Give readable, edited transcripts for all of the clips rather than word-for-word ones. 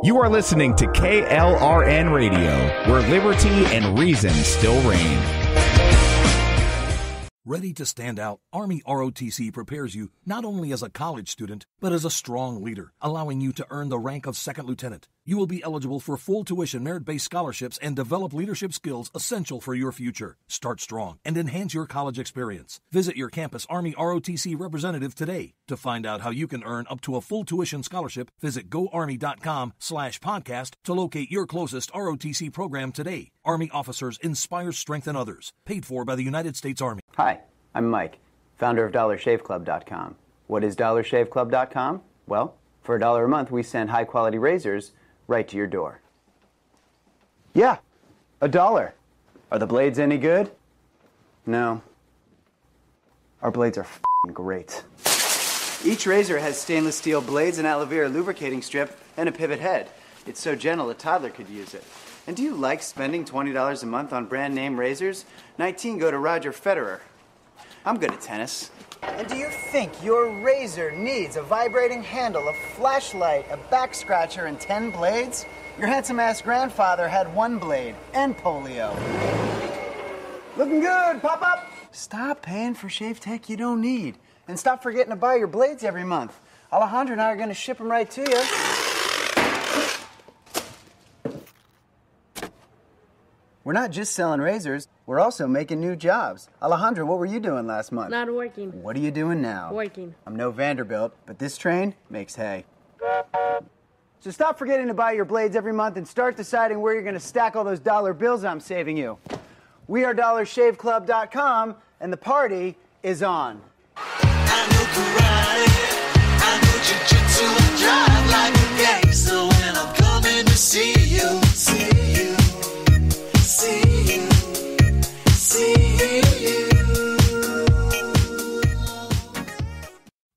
You are listening to KLRN Radio, where liberty and reason still reign. Ready to stand out, Army ROTC prepares you not only as a college student, but as a strong leader, allowing you to earn the rank of second lieutenant. You will be eligible for full tuition merit-based scholarships and develop leadership skills essential for your future. Start strong and enhance your college experience. Visit your campus Army ROTC representative today. To find out how you can earn up to a full tuition scholarship, visit goarmy.com/podcast to locate your closest ROTC program today. Army officers inspire, strengthen others. Paid for by the United States Army. Hi, I'm Mike, founder of DollarShaveClub.com. What is DollarShaveClub.com? Well, for $1 a month, we send high-quality razors right to your door. Yeah, $1. Are the blades any good? No. Our blades are f***ing great. Each razor has stainless steel blades, an aloe vera lubricating strip, and a pivot head. It's so gentle a toddler could use it. And do you like spending $20 a month on brand name razors? 19 go to Roger Federer. I'm good at tennis. And do you think your razor needs a vibrating handle, a flashlight, a back scratcher, and 10 blades? Your handsome-ass grandfather had 1 blade and polio. Looking good, pop-up! Stop paying for shave tech you don't need. And stop forgetting to buy your blades every month. Alejandro and I are going to ship them right to you. We're not just selling razors, we're also making new jobs. Alejandro, what were you doing last month? Not working. What are you doing now? Working. I'm no Vanderbilt, but this train makes hay. So stop forgetting to buy your blades every month and start deciding where you're going to stack all those dollar bills I'm saving you. We are DollarShaveClub.com, and the party is on. I know karate, I know jiu-jitsu, and drive like a gangster when I'm coming to see you.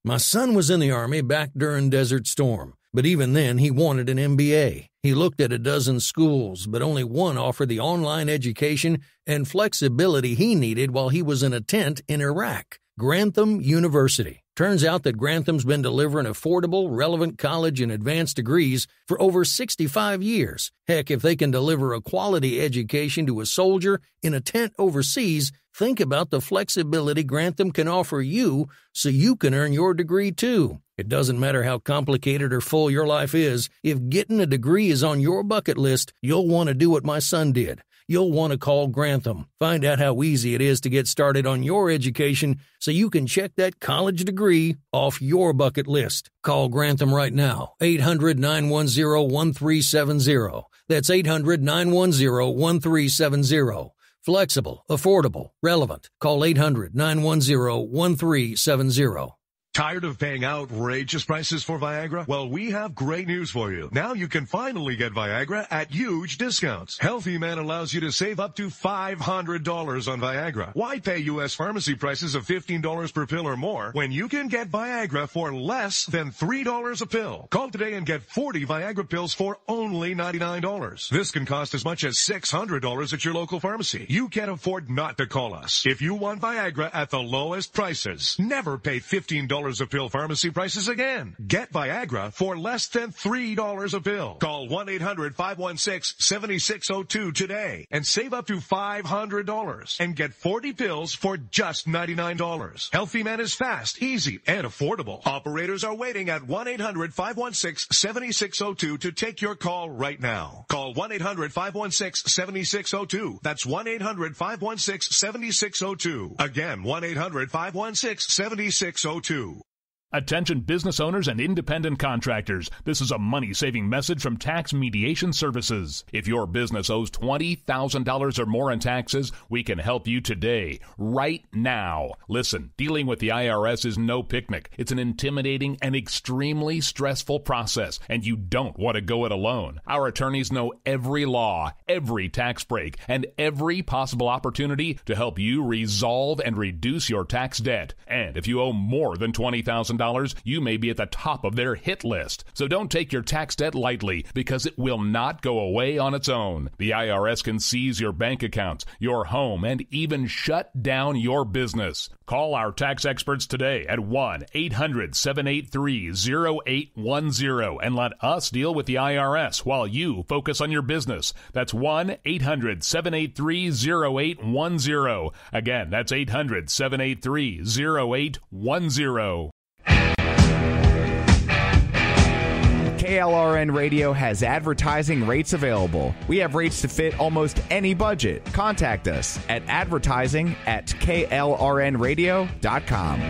My son was in the Army back during Desert Storm, but even then he wanted an MBA. He looked at a dozen schools, but only one offered the online education and flexibility he needed while he was in a tent in Iraq, Grantham University. Turns out that Grantham's been delivering affordable, relevant college and advanced degrees for over 65 years. Heck, if they can deliver a quality education to a soldier in a tent overseas, think about the flexibility Grantham can offer you so you can earn your degree too. It doesn't matter how complicated or full your life is, if getting a degree is on your bucket list, you'll want to do what my son did. You'll want to call Grantham. Find out how easy it is to get started on your education so you can check that college degree off your bucket list. Call Grantham right now, 800-910-1370. That's 800-910-1370. Flexible, affordable, relevant. Call 800-910-1370. Tired of paying outrageous prices for Viagra? Well, we have great news for you. Now you can finally get Viagra at huge discounts. Healthy Man allows you to save up to $500 on Viagra. Why pay U.S. pharmacy prices of $15 per pill or more when you can get Viagra for less than $3 a pill? Call today and get 40 Viagra pills for only $99. This can cost as much as $600 at your local pharmacy. You can't afford not to call us. If you want Viagra at the lowest prices, never pay $15 a pill pharmacy prices again. Get Viagra for less than $3 a pill. Call 1-800-516-7602 today and save up to $500 and get 40 pills for just $99. Healthy Man is fast, easy, and affordable. Operators are waiting at 1-800-516-7602 to take your call right now. Call 1-800-516-7602. That's 1-800-516-7602. Again, 1-800-516-7602. Attention business owners and independent contractors. This is a money-saving message from Tax Mediation Services. If your business owes $20,000 or more in taxes, we can help you today, right now. Listen, dealing with the IRS is no picnic. It's an intimidating and extremely stressful process, and you don't want to go it alone. Our attorneys know every law, every tax break, and every possible opportunity to help you resolve and reduce your tax debt. And if you owe more than $20,000, $1,000, you may be at the top of their hit list. So don't take your tax debt lightly, because it will not go away on its own. The IRS can seize your bank accounts, your home, and even shut down your business. Call our tax experts today at 1-800-783-0810 and let us deal with the IRS while you focus on your business. That's 1-800-783-0810. Again, that's 800-783-0810. KLRN Radio has advertising rates available. We have rates to fit almost any budget. Contact us at advertising@klrnradio.com.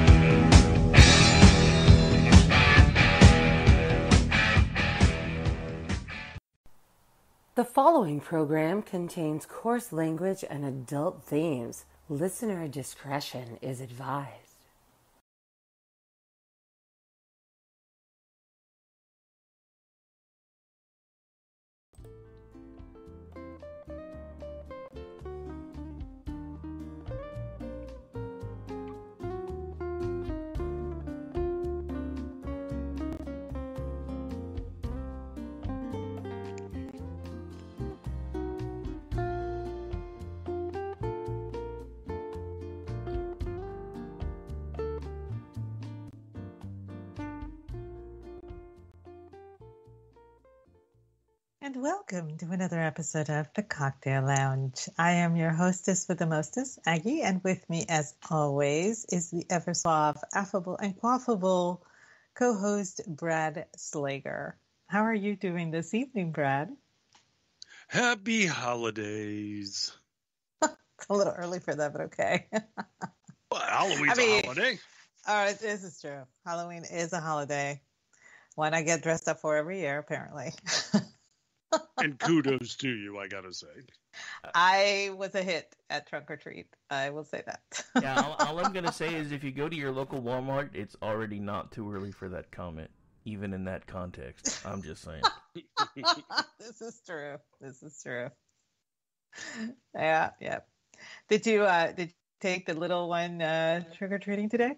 The following program contains coarse language and adult themes. Listener discretion is advised. And welcome to another episode of The Cocktail Lounge. I am your hostess with the mostest, Aggie, and with me, as always, is the ever suave, affable, and quaffable co-host, Brad Slager. How are you doing this evening, Brad? Happy holidays. It's a little early for that, but okay. Well, Halloween's a holiday. All right, this is true. Halloween is a holiday. One I get dressed up for every year, apparently. And kudos to you, I gotta say. I was a hit at Trunk or Treat. I will say that. Yeah, all I'm going to say is if you go to your local Walmart, it's already not too early for that comment, even in that context. I'm just saying. This is true. This is true. Yeah. Did you take the little one trick-or-treating today?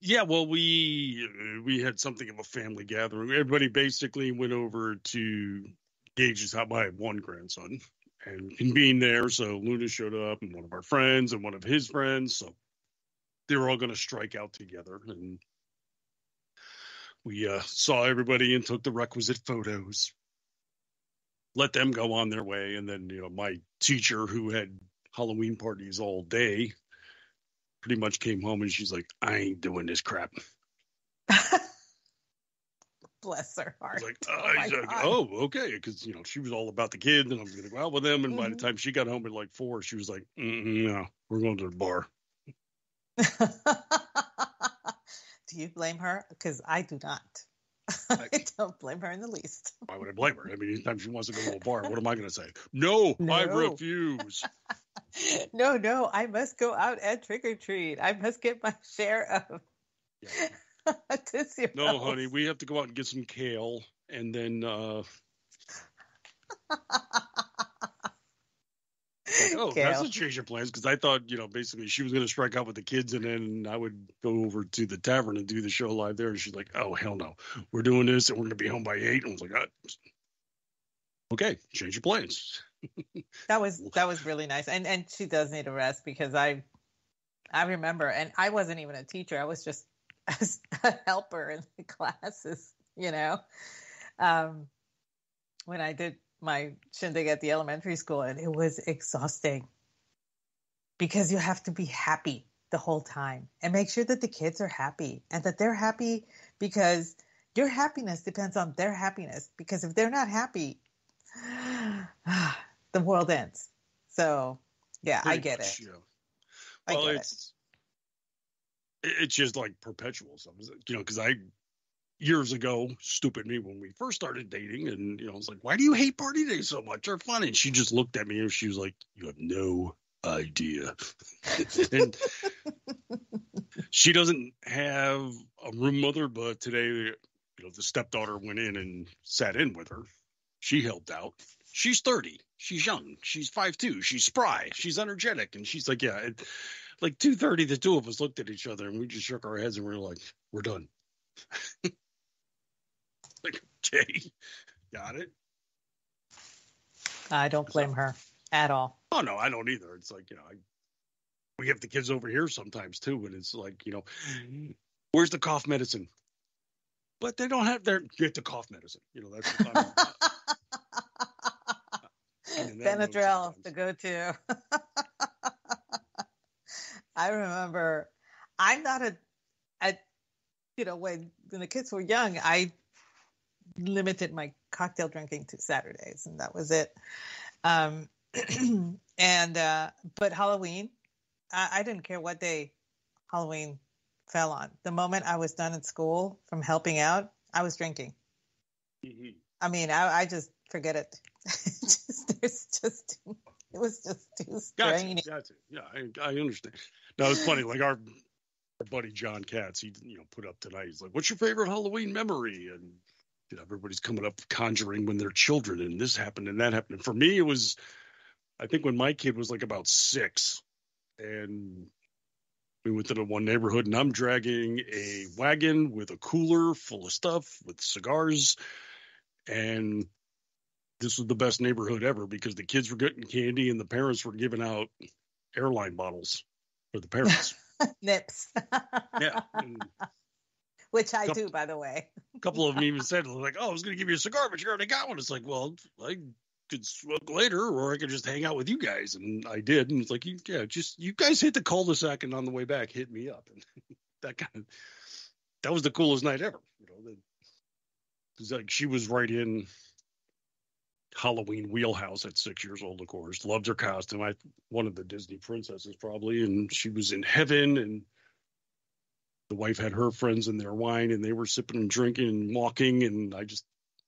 Yeah, well, we had something of a family gathering. Everybody basically went over to Gage's house. I have one grandson and convened there. So Luna showed up and one of our friends and one of his friends. So they were all going to strike out together. And we saw everybody and took the requisite photos. Let them go on their way. And then, my teacher, who had Halloween parties all day, pretty much came home and she's like, I ain't doing this crap. Bless her heart. Oh, okay. Because, she was all about the kids and I was going to go out with them. And by the time she got home at like 4, she was like, no, we're going to the bar. Do you blame her? Because I do not. I don't blame her in the least. Why would I blame her? I mean, anytime she wants to go to a bar, what am I going to say? No, I refuse. No, I must go out and trick or treat. I must get my share of Tootsie Rolls. No, honey, we have to go out and get some kale, and then that's a change of plans, because I thought, basically she was going to strike out with the kids, and then I would go over to the tavern and do the show live there. And she's like, "Oh, hell no, we're doing this, and we're going to be home by 8." And I was like, "Okay, change your plans." That was really nice, and she does need a rest, because I remember, and I wasn't even a teacher; I was just a helper in the classes, when I did my shindig at the elementary school, and it was exhausting because you have to be happy the whole time and make sure that the kids are happy and that they're happy, because your happiness depends on their happiness, because if they're not happy, the world ends. So yeah, I get it. Yeah. Well, it's just like perpetual stuff, because years ago, stupid me, when we first started dating, and I was like, "Why do you hate party days so much? They're fun." And she just looked at me and she was like, "You have no idea." And she doesn't have a room mother, but today, the stepdaughter went in and sat in with her. She helped out. She's 30. She's young. She's 5'2". She's spry. She's energetic. And she's like, yeah. like 2:30, the two of us looked at each other and we just shook our heads and we were like, we're done. Like, okay, got it. I don't blame her at all. Oh, no, I don't either. It's like, we have the kids over here sometimes too. And it's like, where's the cough medicine? But they don't have get the cough medicine. That's what Benadryl, the go-to. I remember I'm not when the kids were young, I limited my cocktail drinking to Saturdays, and that was it. But Halloween, I didn't care what day Halloween fell on. The moment I was done at school from helping out, I was drinking. Mm-hmm. I mean, I just forget it. It was just too strange. Gotcha. Yeah, I understand. No, it's funny. Like our buddy John Katz, he put up tonight. He's like, "What's your favorite Halloween memory?" And everybody's coming up conjuring when they're children, and this happened and that happened. And for me, it was, I think when my kid was like about 6, and we went to the one neighborhood, and I'm dragging a wagon with a cooler full of stuff with cigars, and this was the best neighborhood ever because the kids were getting candy and the parents were giving out airline bottles for the parents. Nips. Yeah. Which I do, by the way. A couple of them even said, like, "Oh, I was going to give you a cigar, but you already got one." It's like, well, I could smoke later, or I could just hang out with you guys. And I did. And it's like, you guys hit the cul-de-sac and on the way back, hit me up. And that was the coolest night ever. It's like she was right in Halloween wheelhouse at 6 years old, of course. Loved her costume. One of the Disney princesses probably, and she was in heaven, and the wife had her friends in their wine, and they were sipping and drinking and walking, and I just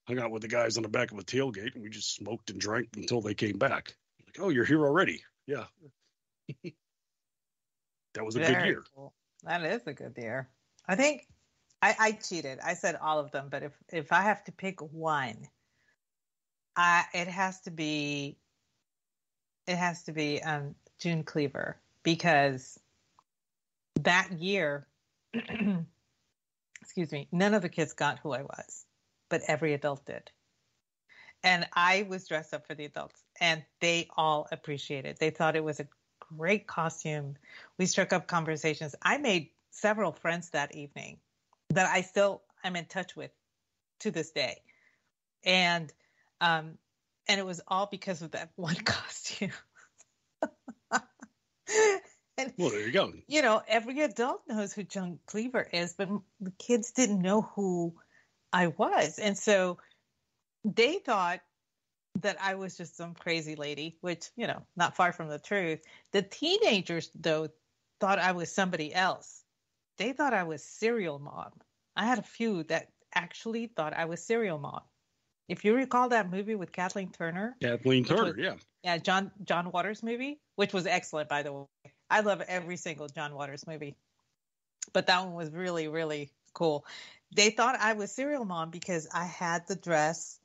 hung out with the guys on the back of a tailgate, and we just smoked and drank until they came back. Like, "Oh, you're here already." Yeah. That was a good year. Cool. That is a good year. I think I cheated. I said all of them, but if I have to pick one, it has to be June Cleaver, because that year, excuse me, none of the kids got who I was, but every adult did. And I was dressed up for the adults, and they all appreciated it. They thought it was a great costume. We struck up conversations. I made several friends that evening that I still am in touch with to this day. And it was all because of that one costume. And, well, there you go. Every adult knows who June Cleaver is, but the kids didn't know who I was. And so they thought that I was just some crazy lady, which, not far from the truth. The teenagers, though, thought I was somebody else. They thought I was Serial Mom. I had a few that actually thought I was Serial Mom. If you recall that movie with Kathleen Turner. Yeah. Yeah, John Waters movie, which was excellent, by the way. I love every single John Waters movie. But that one was really, really cool. They thought I was Serial Mom because I had the dress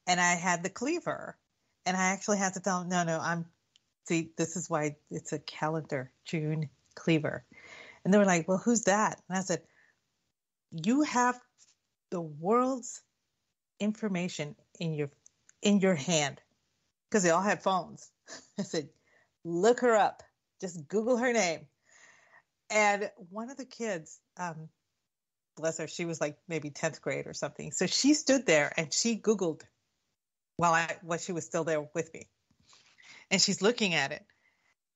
and I had the cleaver. And I actually had to tell them, no, this is why it's a calendar, June Cleaver. And they were like, "Well, who's that?" And I said, "You have the world's information in your hand," because they all had phones. I said, "Look her up. Just Google her name." And one of the kids, bless her, she was like maybe 10th grade or something. So she stood there and she Googled while she was still there with me. And she's looking at it.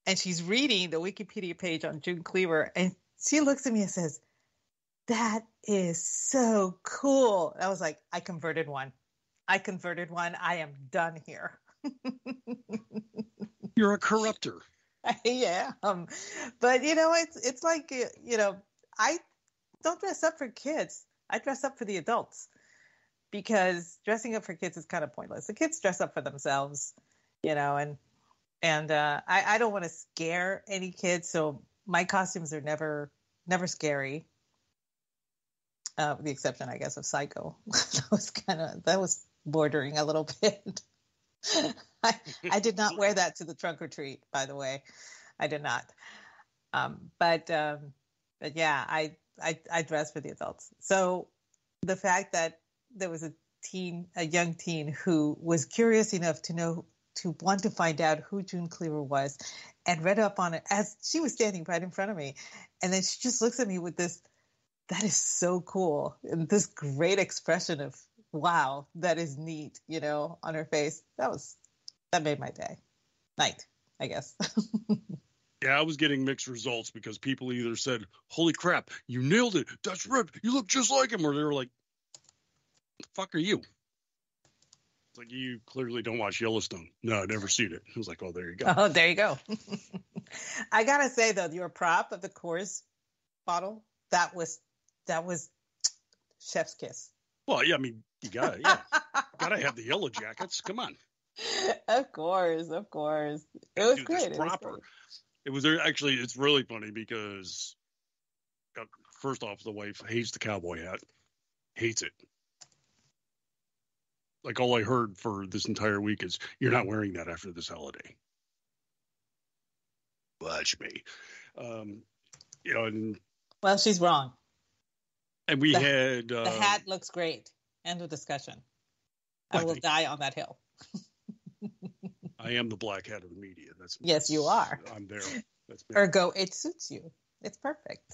And she's reading the Wikipedia page on June Cleaver. And she looks at me and says, "That is so cool." And I was like, I converted one. I am done here. You're a corrupter. Yeah. But, it's like, I don't dress up for kids. I dress up for the adults, because dressing up for kids is kind of pointless. The kids dress up for themselves, and I don't want to scare any kids. So my costumes are never scary. With the exception, I guess, of Psycho. that was bordering a little bit. I did not wear that to the trunk or treat, by the way. I did not. But yeah, I dress for the adults. So the fact that there was a young teen who was curious enough to want to find out who June Cleaver was, and read up on it as she was standing right in front of me, and then she just looks at me with this, "That is so cool," and this great expression of "Wow, that is neat," on her face. That made my night, I guess. Yeah, I was getting mixed results because people either said, "Holy crap, you nailed it. That's Rip. You look just like him," or they were like, "The fuck are you?" It's like, you clearly don't watch Yellowstone. No, I've never seen it. I was like, "Oh, there you go." Oh, there you go. I gotta say though, your prop of the Coors bottle, that was chef's kiss. Well, yeah, I mean, you gotta have the yellow jackets. Come on. Of course. It was great. Proper. It was actually, it's really funny because first off, the wife hates the cowboy hat. Hates it. Like, all I heard for this entire week is, "You're not wearing that after this holiday." Watch me. Well, she's wrong. And we had... the hat looks great. End of discussion. I will die on that hill. I am the black hat of the media. Yes, you are. I'm there. That's me. Ergo, it suits you. It's perfect.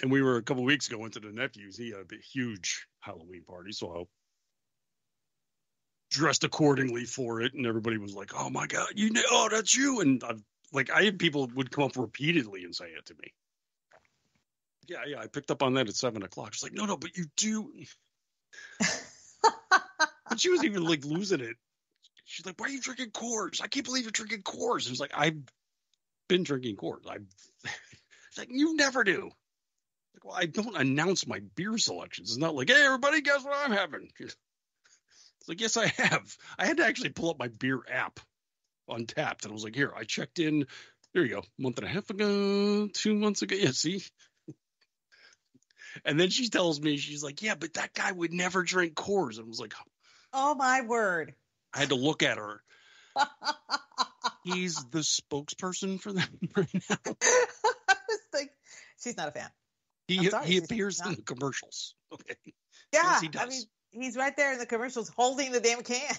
And we were a couple of weeks ago, went to the nephew's. He had a huge Halloween party, so I dressed accordingly for it, and everybody was like, "Oh my God, that's you!" And I had people would come up repeatedly and say it to me. Yeah, I picked up on that at 7:00. She's like, "No, but you do." But she was even like losing it. She's like, "Why are you drinking Coors? I can't believe you're drinking Coors." And it's like, "I've been drinking Coors." It's like, "You never do." Like, well, I don't announce my beer selections. It's not like, "Hey, everybody, guess what I'm having?" It's like, yes, I have. I had to actually pull up my beer app on Tapped, and I was like, "Here, I checked in." There you go, a month and a half ago, 2 months ago. Yeah, see. And then she tells me, she's like, "Yeah, but that guy would never drink Coors." And I was like, "Oh my word." I had to look at her. He's the spokesperson for them right now. I was like, she's not a fan. He appears in the commercials. Okay. Yeah, yes, he does. I mean, he's right there in the commercials holding the damn can.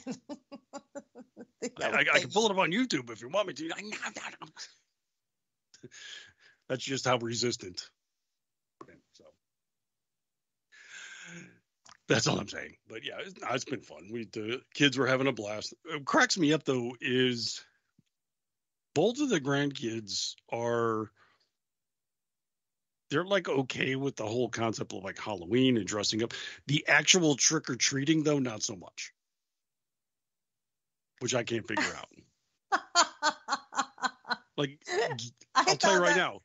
I can pull it up on YouTube if you want me to. That's just how resistant. So that's all I'm saying. But yeah, it's been fun. The kids were having a blast. What cracks me up though is both of the grandkids they're like okay with the whole concept of like Halloween and dressing up. The actual trick or treating though, not so much. Which I can't figure out. Like, I'll tell you right now,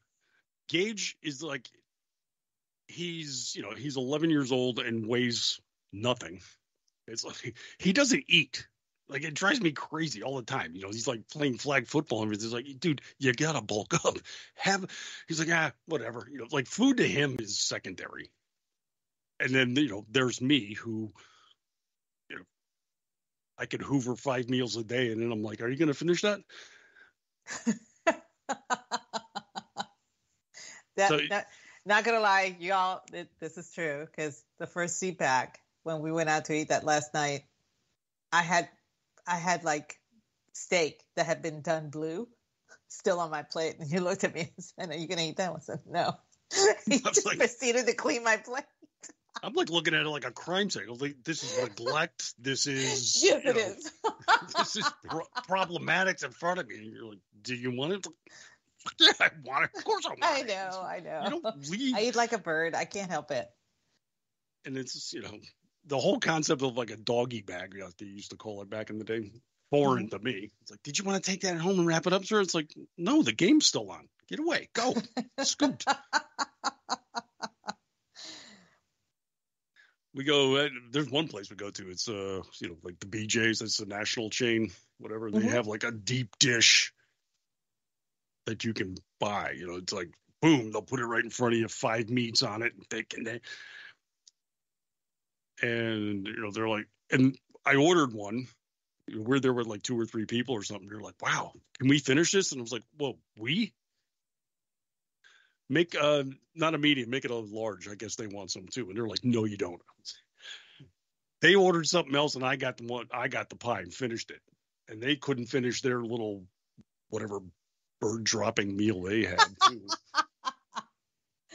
Gage is like, he's 11 years old and weighs nothing. It's like, he doesn't eat. Like, it drives me crazy all the time. He's like playing flag football and everything. It's like, dude, you gotta bulk up. He's like, whatever. Like, food to him is secondary. And then, there's me who, I could hoover 5 meals a day. And then I'm like, are you going to finish that? Not gonna lie, y'all, this is true, because the first CPAC, when we went out to eat that last night, I had like steak that had been done blue still on my plate, and you looked at me and said, "Are you gonna eat that one?" I said, "No." He just proceeded to clean my plate. I'm like looking at it like a crime scene. I was like, this is neglect. This is yes, it is. This is problematics in front of me. And you're like, do you want it? Yeah, I want it. Of course I want it. I know. You don't leave. I eat like a bird. I can't help it. And it's, the whole concept of like a doggy bag, they used to call it back in the day, foreign to me. It's like, did you want to take that home and wrap it up, sir? It's like, no, the game's still on. Get away. Go. Scoot. We go, there's one place we go to. It's, like the BJ's. It's a national chain, whatever. They have like a deep dish that you can buy. It's like, boom, they'll put it right in front of you, 5 meats on it, thick, and they're like, and I ordered one. We're there with like 2 or 3 people or something. They're like, wow, can we finish this? And I was like, well, we? Make not a medium, make it a large. I guess they want some too. And they're like, no, you don't. They ordered something else, and I got the pie and finished it. And they couldn't finish their little whatever bird dropping meal they had too.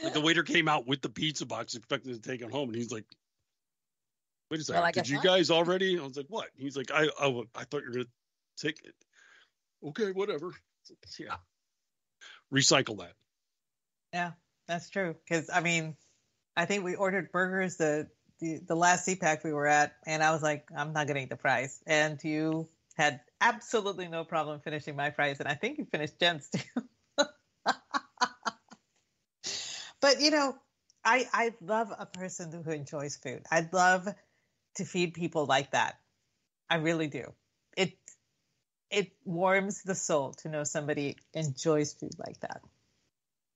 Like the waiter came out with the pizza box, expecting to take it home, and he's like, "Wait a second, Well, did you guys already?" I was like, "What?" He's like, "I thought you were gonna take it." Okay, whatever. Yeah, recycle that. Yeah, that's true. Because I mean, I think we ordered burgers the last CPAC we were at, and I was like, I'm not gonna eat the fries, and you had absolutely no problem finishing my fries, and I think you finished Jen's too. But you know, I love a person who enjoys food. I'd love to feed people like that. I really do. It warms the soul to know somebody enjoys food like that.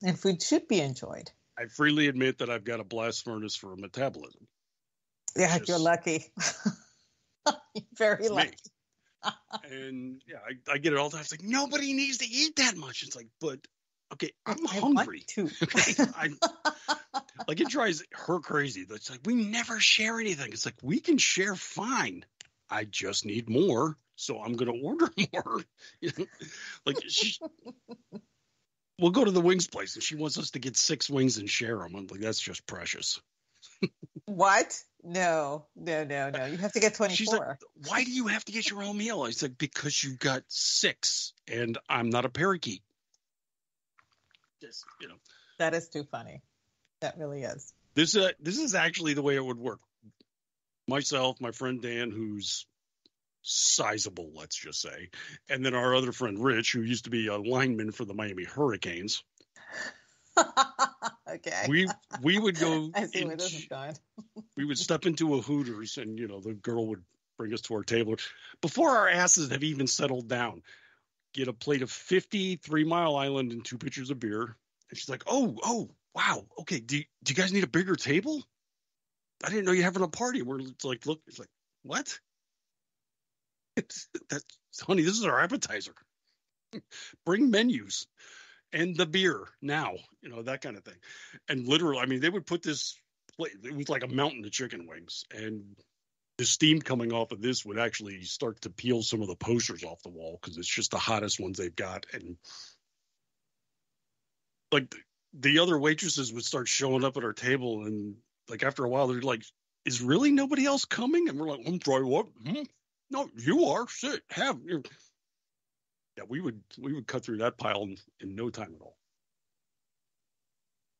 And food should be enjoyed. I freely admit that I've got a blast furnace for metabolism. Yeah, you're lucky. You're very lucky. And yeah, I get it all the time. It's like, nobody needs to eat that much. It's like, but okay, I'm hungry. Too. Okay, like it drives her crazy. It's like, we never share anything. It's like, we can share fine. I just need more, so I'm going to order more. You know? Like we'll go to the wings place, and she wants us to get 6 wings and share them. I'm like, that's just precious. What? No. You have to get 24. She's like, why do you have to get your own meal? I said, because you got 6, and I'm not a parakeet. Just, you know. That is too funny. That really is. This is actually the way it would work. Myself, my friend Dan, who's sizable, let's just say, and then our other friend Rich, who used to be a lineman for the Miami Hurricanes. Okay. We would go. I see where this is going. We would step into a Hooters, and you know the girl would bring us to our table before our asses have even settled down. Get a plate of 50 3 Mile Island and 2 pitchers of beer, and she's like, "Oh, wow, okay. Do you guys need a bigger table? I didn't know you're having a party." We're like, look, it's like, what? That's honey, this is our appetizer. Bring menus and the beer now, you know, that kind of thing. And literally, I mean, they would put this plate, it was like a mountain of chicken wings, and the steam coming off of this would actually start to peel some of the posters off the wall because it's just the hottest ones they've got. And like the other waitresses would start showing up at our table, and like after a while, they're like, "Is really nobody else coming?" And we're like, "I'm sorry, what? No, you are. Sit, have." Yeah, we would cut through that pile in no time at all.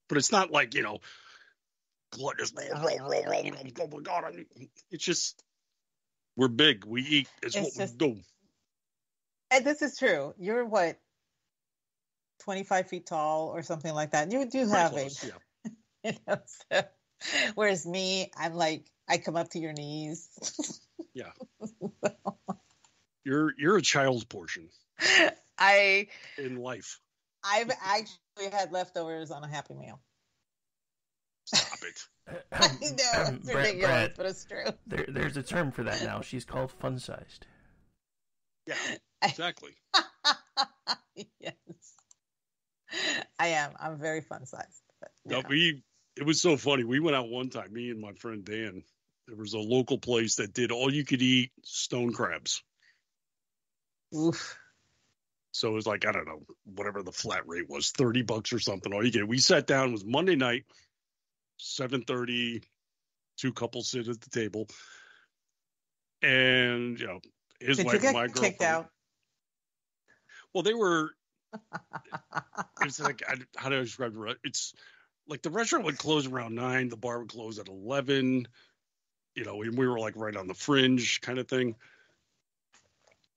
But it's not like, you know, gluttonous. Oh my God! It's just we're big. We eat. It's what we do. And this is true. You're what, 25 feet tall or something like that. You do have close, a, you know, so, whereas me, I'm like, I come up to your knees. Yeah. You're a child's portion. In life. I've actually had leftovers on a Happy Meal. Stop it. I know, it's ridiculous, but it's true. There's a term for that now. She's called fun-sized. Yeah, exactly. Yes. I am. I'm very fun-sized. No, it was so funny. We went out one time, me and my friend Dan. There was a local place that did all-you-could-eat stone crabs. Oof. So it was like, I don't know, whatever the flat rate was, $30 or something. All you get. We sat down. It was Monday night, 7:30. 2 couples sit at the table, and you know, his Did wife you get and my girlfriend. kicked out? Well, they were. It's like, how do I describe it? It's like the restaurant would close around 9. The bar would close at 11. You know, and we were like right on the fringe kind of thing.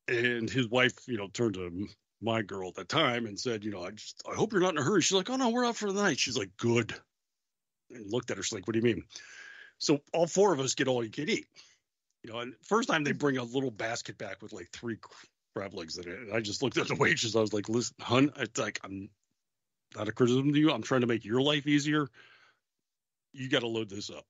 And his wife, you know, turned to my girl at the time and said, you know, I hope you're not in a hurry. She's like, oh no, we're out for the night. She's like, good. And looked at her. She's like, what do you mean? So all 4 of us get all you can eat. You know, and first time they bring a little basket back with like 3 crab legs in it. And I just looked at the waitress. I was like, listen, hun, it's like, I'm not a criticism to you. I'm trying to make your life easier. You got to load this up.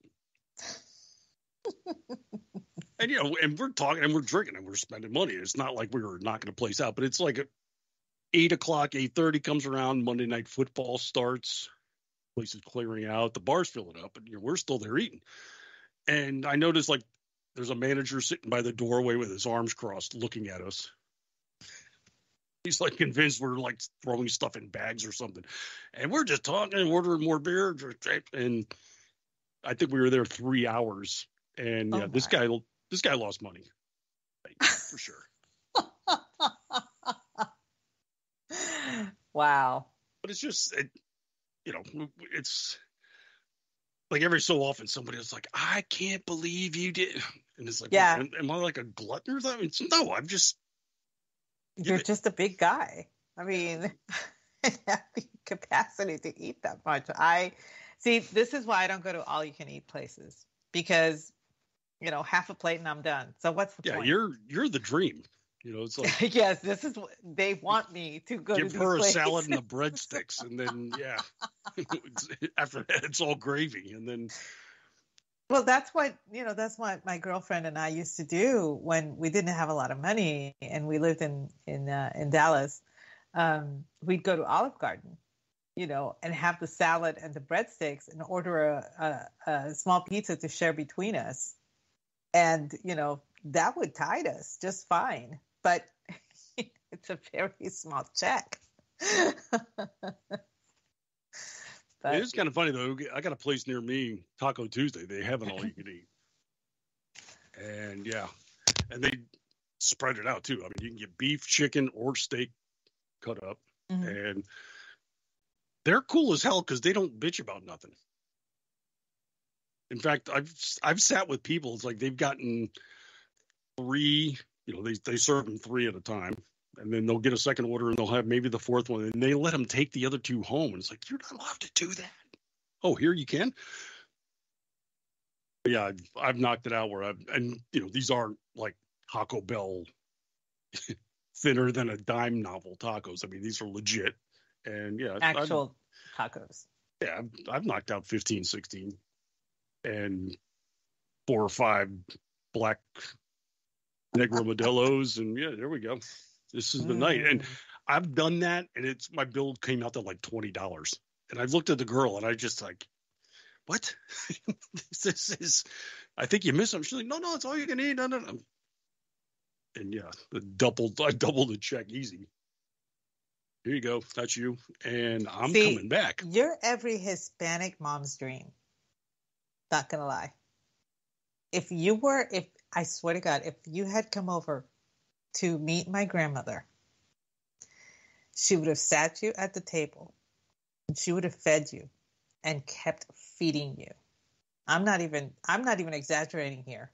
And, you know, and we're talking and we're drinking and we're spending money. It's not like we were knocking a place out, but it's like 8 o'clock, 8:30 comes around. Monday Night Football starts. place is clearing out, the bar's filling up, and we're still there eating. And I noticed like there's a manager sitting by the doorway with his arms crossed, looking at us. He's like convinced we're like throwing stuff in bags or something, and we're just talking and ordering more beer. And I think we were there 3 hours. And yeah, this guy lost money for sure. Wow. But it's just, it's like every so often somebody is like, I can't believe you did. And it's like, yeah. Am I like a glutton or something? No, I'm just. You're just a big guy. I mean, have the capacity to eat that much. This is why I don't go to all you can eat places, because, half a plate and I'm done. So what's the point? Yeah, you're the dream. It's like, yes, this is what they want me to go. Give her a salad and the breadsticks, and then after that it's all gravy, and then. Well, that's what my girlfriend and I used to do when we didn't have a lot of money and we lived in Dallas. We'd go to Olive Garden, and have the salad and the breadsticks and order a small pizza to share between us, and that would tide us just fine. But it's a very small check. But it is kind of funny, though. I got a place near me, Taco Tuesday. They have an all-you-can-eat. And, and they spread it out, too. I mean, you can get beef, chicken, or steak cut up. Mm-hmm. And they're cool as hell because they don't bitch about nothing. In fact, I've sat with people. It's like they've gotten 3, they serve them 3 at a time. And then they'll get a second order and they'll have maybe the 4th one, and they let them take the other 2 home. And it's like, you're not allowed to do that. Oh, here you can. But yeah, I've knocked it out these aren't like Taco Bell thinner than a dime novel tacos. I mean, these are legit. And actual tacos. Yeah, I've knocked out 15, 16 and 4 or 5 black Negro Modelos. And there we go. This is the night. And I've done that, and my bill came out to like $20. And I've looked at the girl, and I just like, what? This is, I think you missed something. She's like, no, it's all you can eat. No. And I doubled the check easy. Here you go. That's you. And I'm coming back. You're every Hispanic mom's dream. Not going to lie. I swear to God, if you had come over to meet my grandmother, she would have sat you at the table and she would have fed you and kept feeding you. I'm not even exaggerating here.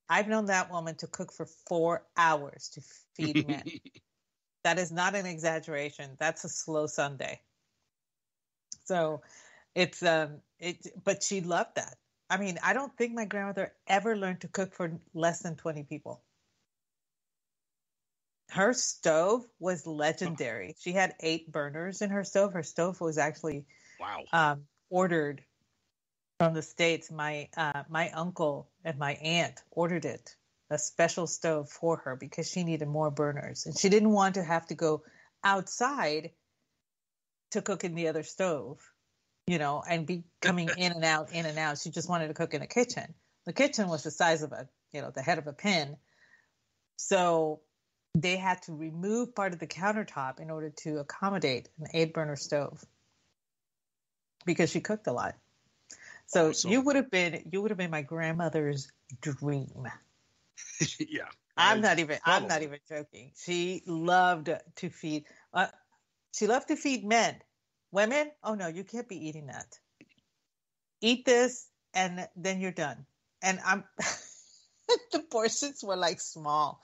I've known that woman to cook for 4 hours to feed men. That is not an exaggeration. That's a slow Sunday. So it's but she loved that. I mean, I don't think my grandmother ever learned to cook for less than 20 people. Her stove was legendary. She had 8 burners in her stove. Her stove was actually ordered from the States. My uncle and my aunt ordered it, a special stove for her, because she needed more burners. And she didn't want to have to go outside to cook in the other stove, and be coming in and out. She just wanted to cook in the kitchen. The kitchen was the size of the head of a pin. So they had to remove part of the countertop in order to accommodate an 8-burner stove, because she cooked a lot. So awesome. you would have been my grandmother's dream. Yeah. I'm not even joking. She loved to feed. She loved to feed men. Women, oh no, you can't be eating that. Eat this and then you're done. And the portions were like small.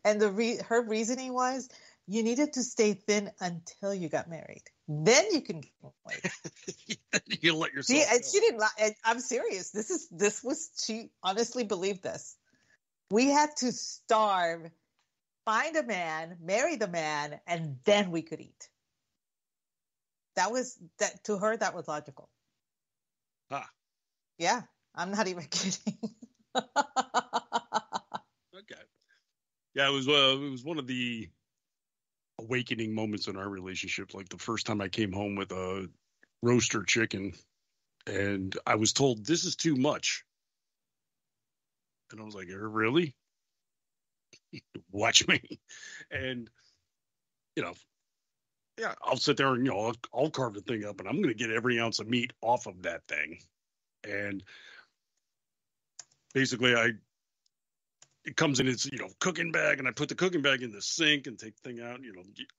And her reasoning was, you needed to stay thin until you got married. Then you can gain weight. You let yourself go. She didn't. I'm serious. She honestly believed this. We had to starve, find a man, marry the man, and then we could eat. To her, that was logical. Ah. Yeah, I'm not even kidding. Okay. Yeah, it was one of the awakening moments in our relationship. Like the first time I came home with a roaster chicken, and I was told this is too much. And I was like, really? Watch me. And, yeah, I'll sit there and, I'll carve the thing up, and I'm going to get every ounce of meat off of that thing. And basically it comes in its, cooking bag, and I put the cooking bag in the sink and take the thing out,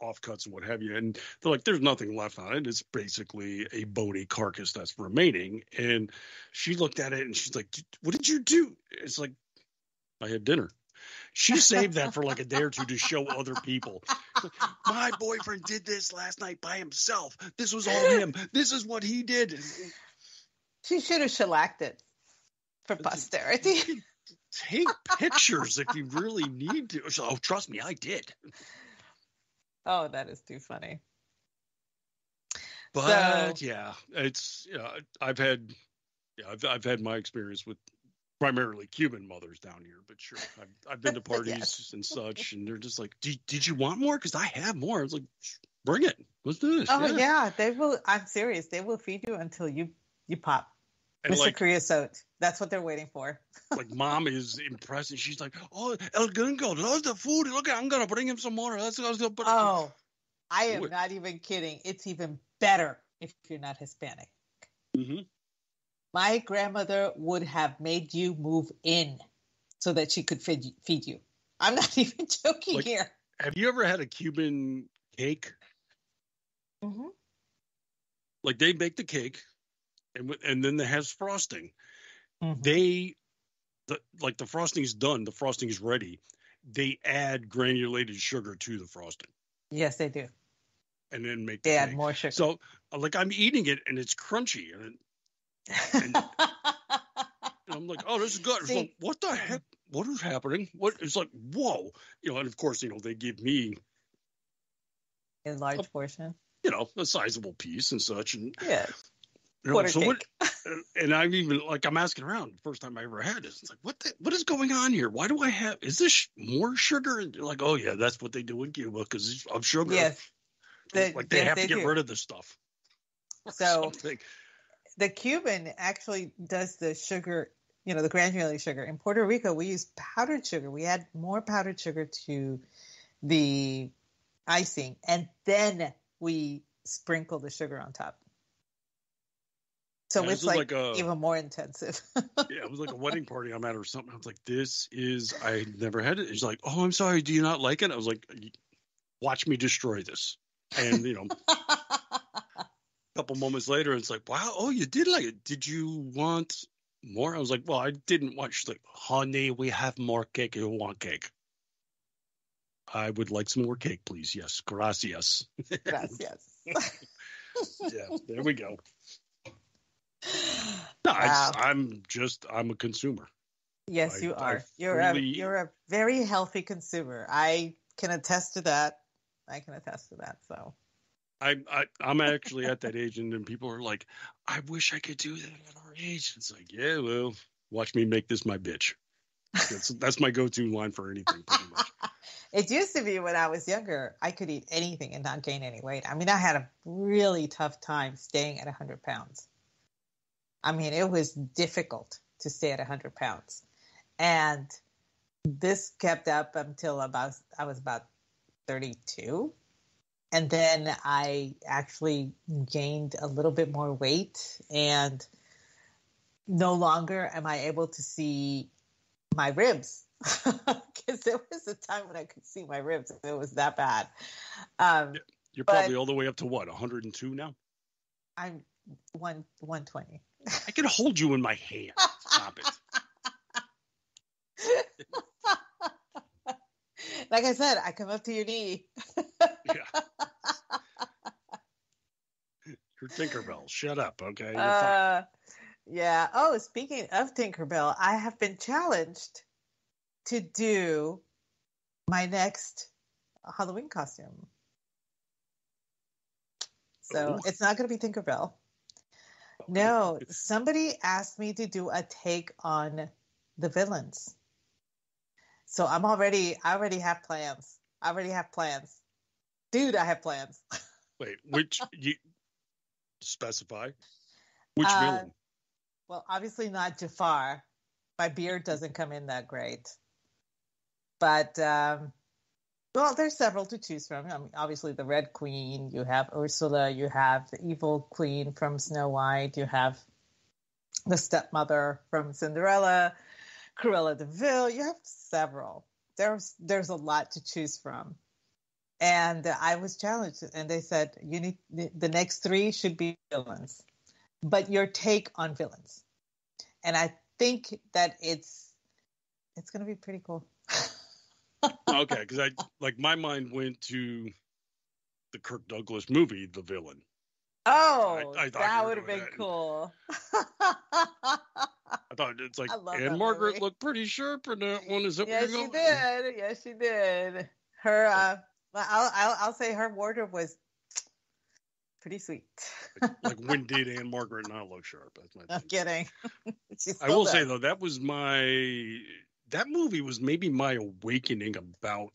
offcuts and what have you. And they're like, there's nothing left on it. It's basically a bony carcass that's remaining. And she looked at it and she's like, what did you do? It's like, I had dinner. She saved that for like a day or two to show other people. My boyfriend did this last night by himself. This was all him. This is what he did. She should have shellacked it for posterity. Take pictures if you really need to. Oh, trust me, I did. Oh, that is too funny. But it's I've had my experience with primarily Cuban mothers down here, but sure, I've been to parties and such, and they're just like, "Did you want more? Because I have more." I was like, "Bring it. Let's do this." Oh yeah, they will. I'm serious. They will feed you until you pop. And Mr. Creosote. That's what they're waiting for. Like, Mom is impressed, and she's like, "Oh, El Gringo loves the food. Look, I'm gonna bring him some more." Oh, I am not even kidding. It's even better if you're not Hispanic. Mm-hmm. My grandmother would have made you move in so that she could feed you. I'm not even joking here. Have you ever had a Cuban cake? Mm-hmm. Like, they bake the cake, and then it has frosting. Mm-hmm. The frosting's done. The frosting's ready. They add granulated sugar to the frosting. Yes, they do. And then make they the add cake. more sugar. So, like, I'm eating it, and it's crunchy, and I'm like, "Oh, this is good." It's like, what the heck? What is happening? It's like, whoa, and of course, they give me a large portion, a sizable piece and such, and yeah. So what? And I'm even I'm asking around. The first time I ever had this, it's like, what is going on here? Why do I have? Is this more sugar? And they're like, oh yeah, that's what they do in Cuba because of sugar. Yes, they have to get rid of this stuff. So the Cuban actually does the sugar, the granulated sugar. In Puerto Rico, we use powdered sugar. We add more powdered sugar to the icing, and then we sprinkle the sugar on top. So it's like even more intensive. Yeah, it was like a wedding party I'm at or something. I was like, I never had it. It's like, oh, I'm sorry. Do you not like it? I was like, watch me destroy this. And, a couple moments later, it's like, wow, oh, you did like it. Did you want more? I was like, well, I didn't want. She's like, honey, we have more cake. You want cake? I would like some more cake, please. Yes. Gracias. Gracias. Yeah, there we go. No, wow. I'm a consumer. Yes, you are. You're a very healthy consumer. I can attest to that. So I'm actually at that age, and then people are like, I wish I could do that at our age. It's like, yeah, well, watch me make this my bitch. That's my go-to line for anything, pretty much. It used to be when I was younger, I could eat anything and not gain any weight. I mean, I had a really tough time staying at 100 pounds. I mean, it was difficult to stay at 100 pounds. And this kept up until I was about 32. And then I actually gained a little bit more weight, and no longer am I able to see my ribs. Because there was a time when I could see my ribs. It was that bad. You're probably all the way up to what, 102 now? I'm 120. I can hold you in my hand. Stop it. Like I said, I come up to your knee. Yeah. You're Tinkerbell. Shut up, okay? You're fine. Yeah. Oh, speaking of Tinkerbell, I have been challenged to do my next Halloween costume. So It's not going to be Tinkerbell. No, somebody asked me to do a take on the villains. So I already have plans. Dude, I have plans. Wait, Specify. Which villain? Well, obviously not Jafar. My beard doesn't come in that great. But, well, there's several to choose from. I mean, obviously the Red Queen, you have Ursula, you have the evil queen from Snow White, you have the stepmother from Cinderella, Cruella de Vil. You have several. There's a lot to choose from. And I was challenged, and they said, you need the next 3 should be villains, but your take on villains. And I think that it's going to be pretty cool. Okay, because my mind went to the Kirk Douglas movie, The Villain. Oh, I thought that would have been cool. I thought it's like, and Margaret movie. Looked pretty sharp in that one. Is that Yes, she did. Yes, she did. Her, I'll say her wardrobe was pretty sweet. Like when did Anne Margaret not look sharp? That's my I'm kidding. I will say though, that movie was maybe my awakening about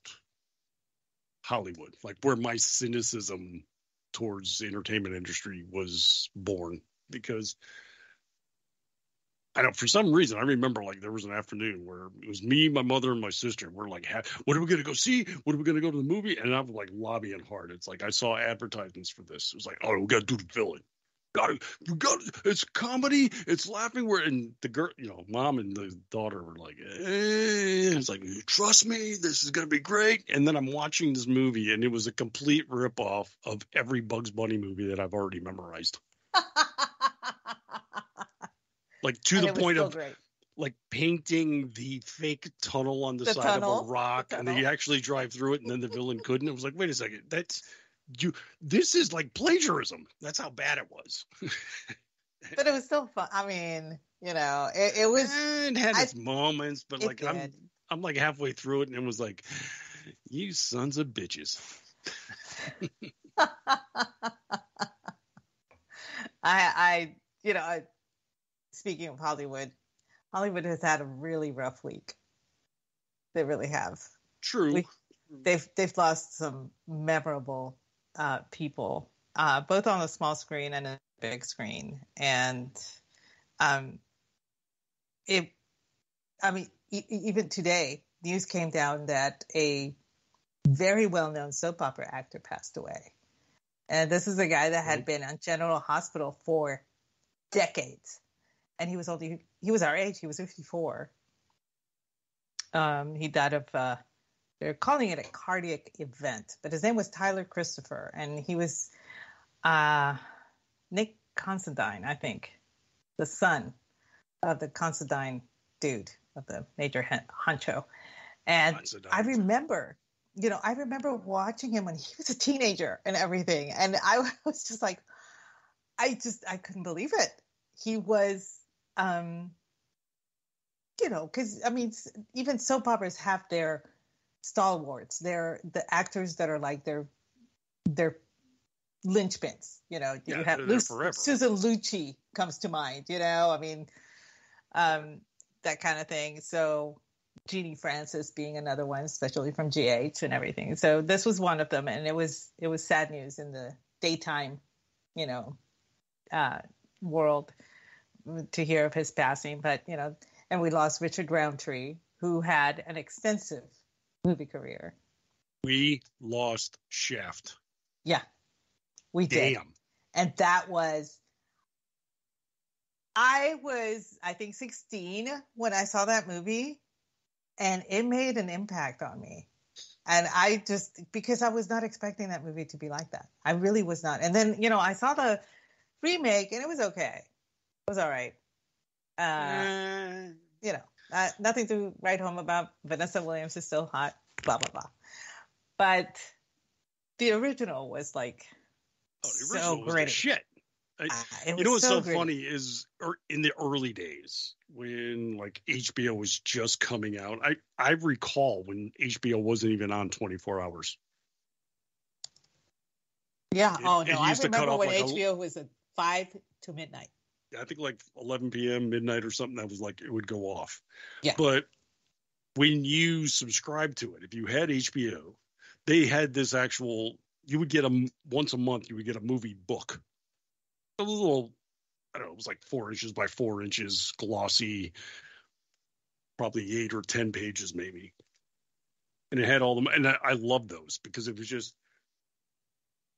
Hollywood, like where my cynicism towards the entertainment industry was born. Because I know for some reason I remember like there was an afternoon where it was me, my mother, and my sister. We're like, what are we gonna go see? What are we gonna go to the movie? And I'm like lobbying hard. It's like I saw advertisements for this. It was like, oh, we gotta do The Villain. It's comedy. It's laughing. And the girl, mom and the daughter were like, it's like, trust me, this is gonna be great. And then I'm watching this movie, and it was a complete ripoff of every Bugs Bunny movie that I've already memorized. Like to the point of like painting the fake tunnel on the side of a rock, and they actually drive through it, and then the villain couldn't. It was like, wait a second, that's you. This is like plagiarism. That's how bad it was. But it was still fun. I mean, it was. It had its moments, but like I'm like halfway through it, and it was like, you sons of bitches. Speaking of Hollywood has had a really rough week. They really have. True. They've lost some memorable people, both on the small screen and a big screen. And even today, news came down that a very well-known soap opera actor passed away. And this is a guy that had been on General Hospital for decades. And he was our age. He was 54. He died of, they're calling it a cardiac event, but his name was Tyler Christopher. And he was Nick Considine, I think, the son of the Considine dude, of the major honcho. And Considine. I remember watching him when he was a teenager and everything. And I was just like, I couldn't believe it. He was, because, I mean, even soap operas have their stalwarts. They're the actors that are like their linchpins. You have Susan Lucci comes to mind, I mean, that kind of thing. So Jeannie Francis being another one, especially from GH and everything. So this was one of them. And it was sad news in the daytime, world to hear of his passing. But, and we lost Richard Roundtree, who had an extensive movie career. We lost Shaft. Yeah, we did. Damn. And that was, I think 16 when I saw that movie, and it made an impact on me. And because I was not expecting that movie to be like that. I really was not. And then, I saw the remake and it was okay. It was all right. Nothing to write home about. Vanessa Williams is still hot, blah, blah, blah. But the original was like, the original was the shit. What's so funny is in the early days when like HBO was just coming out, I recall when HBO wasn't even on 24 hours. Yeah. I remember when HBO was at 5 to midnight. I think like 11 p.m., midnight or something. That was like, it would go off. Yeah. But when you subscribe to it, if you had HBO, they had this you would get once a month, you would get a movie book. a little, I don't know, it was like 4 inches by 4 inches, glossy, probably 8 or 10 pages maybe. And it had all them, and I loved those because it was just,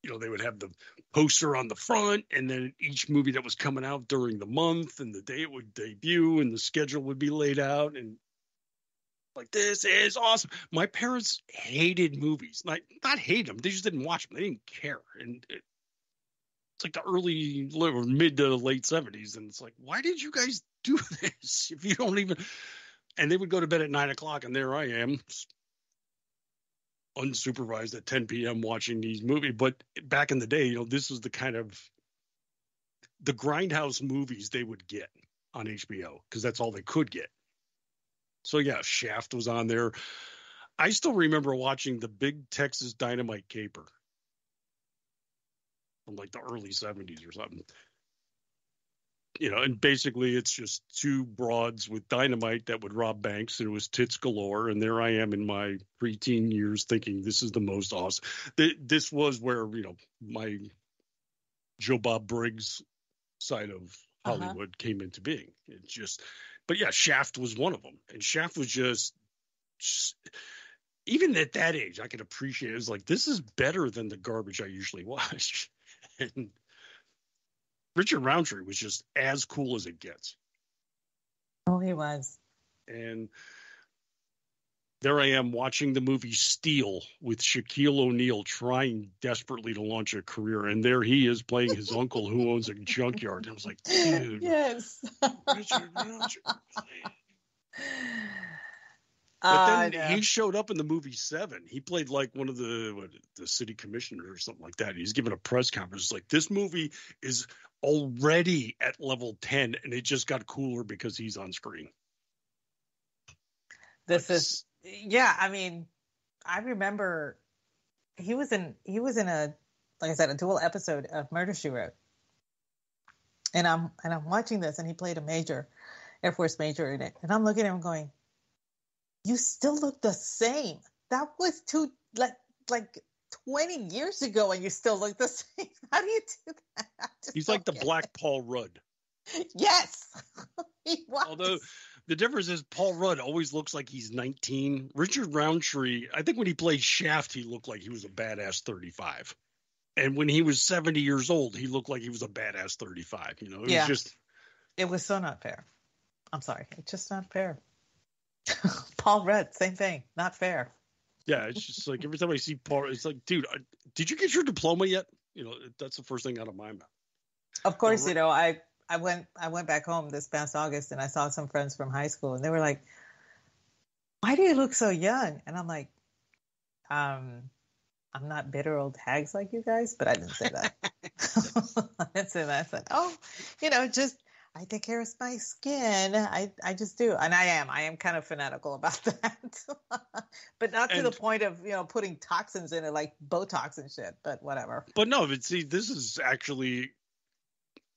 they would have the poster on the front, and then each movie that was coming out during the month and the day it would debut, and the schedule would be laid out, and like, this is awesome. My parents hated movies, not hate them, they just didn't watch them. They didn't care, and it's like the early or mid to late 70s, and it's like, why did you guys do this if you don't even? And they would go to bed at 9 o'clock, and there I am, unsupervised at 10 p.m. watching these movies. But back in the day, this was the kind of the grindhouse movies they would get on HBO because that's all they could get. So yeah, Shaft was on there. I still remember watching the Big Texas Dynamite Caper from like the early 70s or something. And basically it's just two broads with dynamite that would rob banks, and it was tits galore. And there I am in my preteen years thinking this is the most awesome. This was where, my Joe Bob Briggs side of Hollywood came into being. But yeah, Shaft was one of them. And Shaft was just even at that age, I could appreciate it. It was like, this is better than the garbage I usually watch. And Richard Roundtree was just as cool as it gets. Oh, he was. And there I am watching the movie Steel with Shaquille O'Neal trying desperately to launch a career. And there he is playing his uncle who owns a junkyard. And I was like, dude. Yes. Richard Roundtree. But then he showed up in the movie Seven. He played like one of the city commissioners or something like that. He's giving a press conference. It's like, this movie is already at level 10, and it just got cooler because he's on screen. I mean, I remember he was in a, like I said, a dual episode of Murder, She Wrote. And I'm watching this, and he played a Air Force major in it. And I'm looking at him going, you still look the same. That was like 20 years ago, and you still look the same. How do you do that? He's like the Black Paul Rudd. Yes, he was. Although the difference is Paul Rudd always looks like he's 19. Richard Roundtree, I think when he played Shaft, he looked like he was a badass 35. And when he was 70 years old, he looked like he was a badass 35. It was so not fair. I'm sorry. It's just not fair. Paul Rudd, same thing. Not fair. Yeah, it's just like every time I see Paul, it's like, dude, did you get your diploma yet? That's the first thing out of my mouth. Of course, I went back home this past August, and I saw some friends from high school, and they were like, "Why do you look so young?" And I'm like, I'm not bitter old hags like you guys, but I didn't say that. I didn't say that. I said, just I take care of my skin. I just do. And I am kind of fanatical about that, but not to the point of, putting toxins in it, like Botox and shit, but whatever. But no, see, this is actually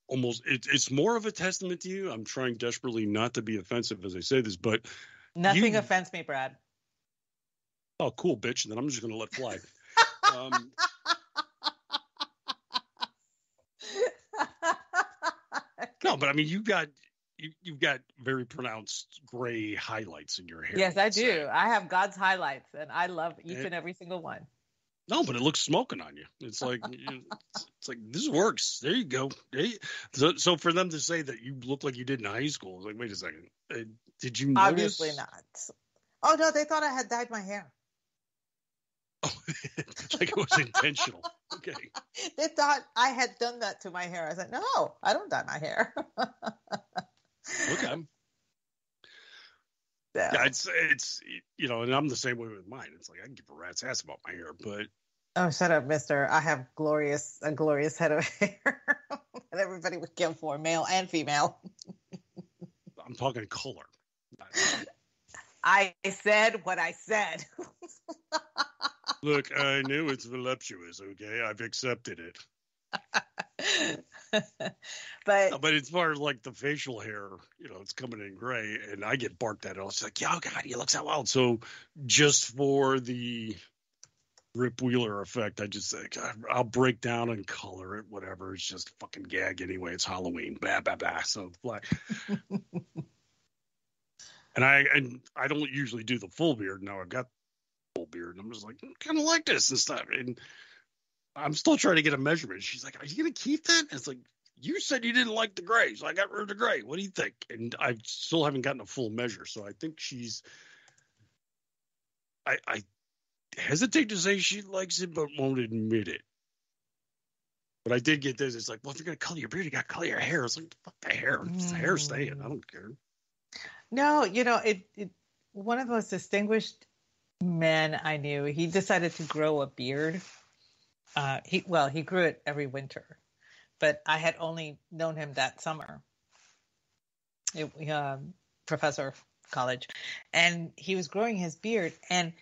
almost, it's more of a testament to you. I'm trying desperately not to be offensive as I say this, but nothing offends me, Brad. Oh, cool, bitch. And then I'm just going to let fly. No, but I mean, you've got very pronounced gray highlights in your hair. Yes, I do. I have God's highlights, and I love each and every single one. No, but it looks smoking on you. It's like it's like this works. There you go. So for them to say that you look like you did in high school, it's like, wait a second, did you notice? Obviously not. Oh no, they thought I had dyed my hair. Oh, like it was intentional. Okay. They thought I had done that to my hair. I said, no, I don't dye my hair. Okay. Yeah, it's and I'm the same way with mine. It's like I can give a rat's ass about my hair, but oh, shut up, mister. I have a glorious head of hair that everybody would kill for, male and female. I'm talking color. I said what I said. Look, I knew it's voluptuous, okay? I've accepted it. But as far as like the facial hair, it's coming in gray, and I get barked at it. It's like, oh God, he looks so wild. So just for the Rip Wheeler effect. I just think I'll break down and color it, whatever. It's just fucking gag anyway. It's Halloween. Blah, blah, blah. So like, and I don't usually do the full beard. Now I've got the full beard, and I'm just like, kind of like this and stuff. And I'm still trying to get a measurement. She's like, "Are you gonna keep that?" And it's like, you said you didn't like the gray, so I got rid of the gray. What do you think? And I still haven't gotten a full measure, so I think she's. I hesitate to say she likes it, but won't admit it. But I did get this. It's like, well, if you're gonna color your beard, you got to color your hair. It's like, fuck the hair. It's the hair staying. I don't care. No, it one of the most distinguished men I knew, he decided to grow a beard. He grew it every winter, but I had only known him that summer. Professor of college, and he was growing his beard, and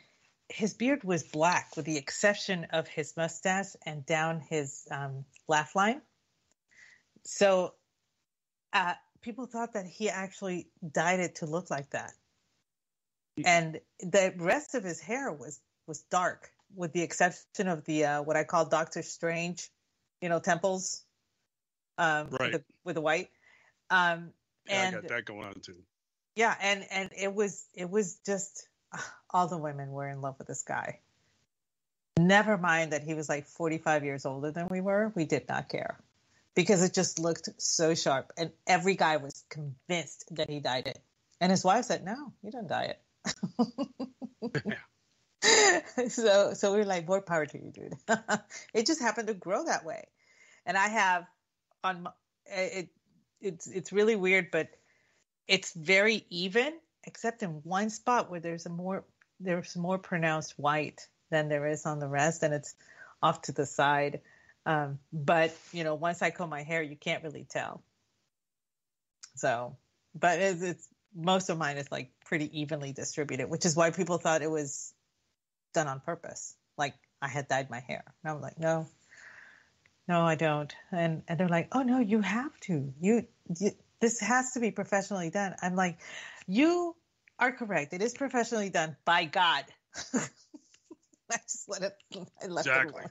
his beard was black with the exception of his mustache and down his laugh line. So people thought that he actually dyed it to look like that. And the rest of his hair was dark, with the exception of the what I call Doctor Strange, temples, right, with the white. And I got that going on too. Yeah, and it was just all the women were in love with this guy. Never mind that he was like 45 years older than we were. We did not care because it just looked so sharp, and every guy was convinced that he dyed it. And his wife said, "No, you don't dye it." So we were like, more power to you, dude. It just happened to grow that way. And I have it's really weird, but it's very even, except in one spot where there's more pronounced white than there is on the rest, and it's off to the side. But once I comb my hair, you can't really tell. So, but it's most of mine is like pretty evenly distributed, which is why people thought it was done on purpose. Like I had dyed my hair. And I'm like, no, I don't. And they're like, oh no, you have to. This has to be professionally done. I'm like, you are correct. It is professionally done by God. I just let it. I left exactly.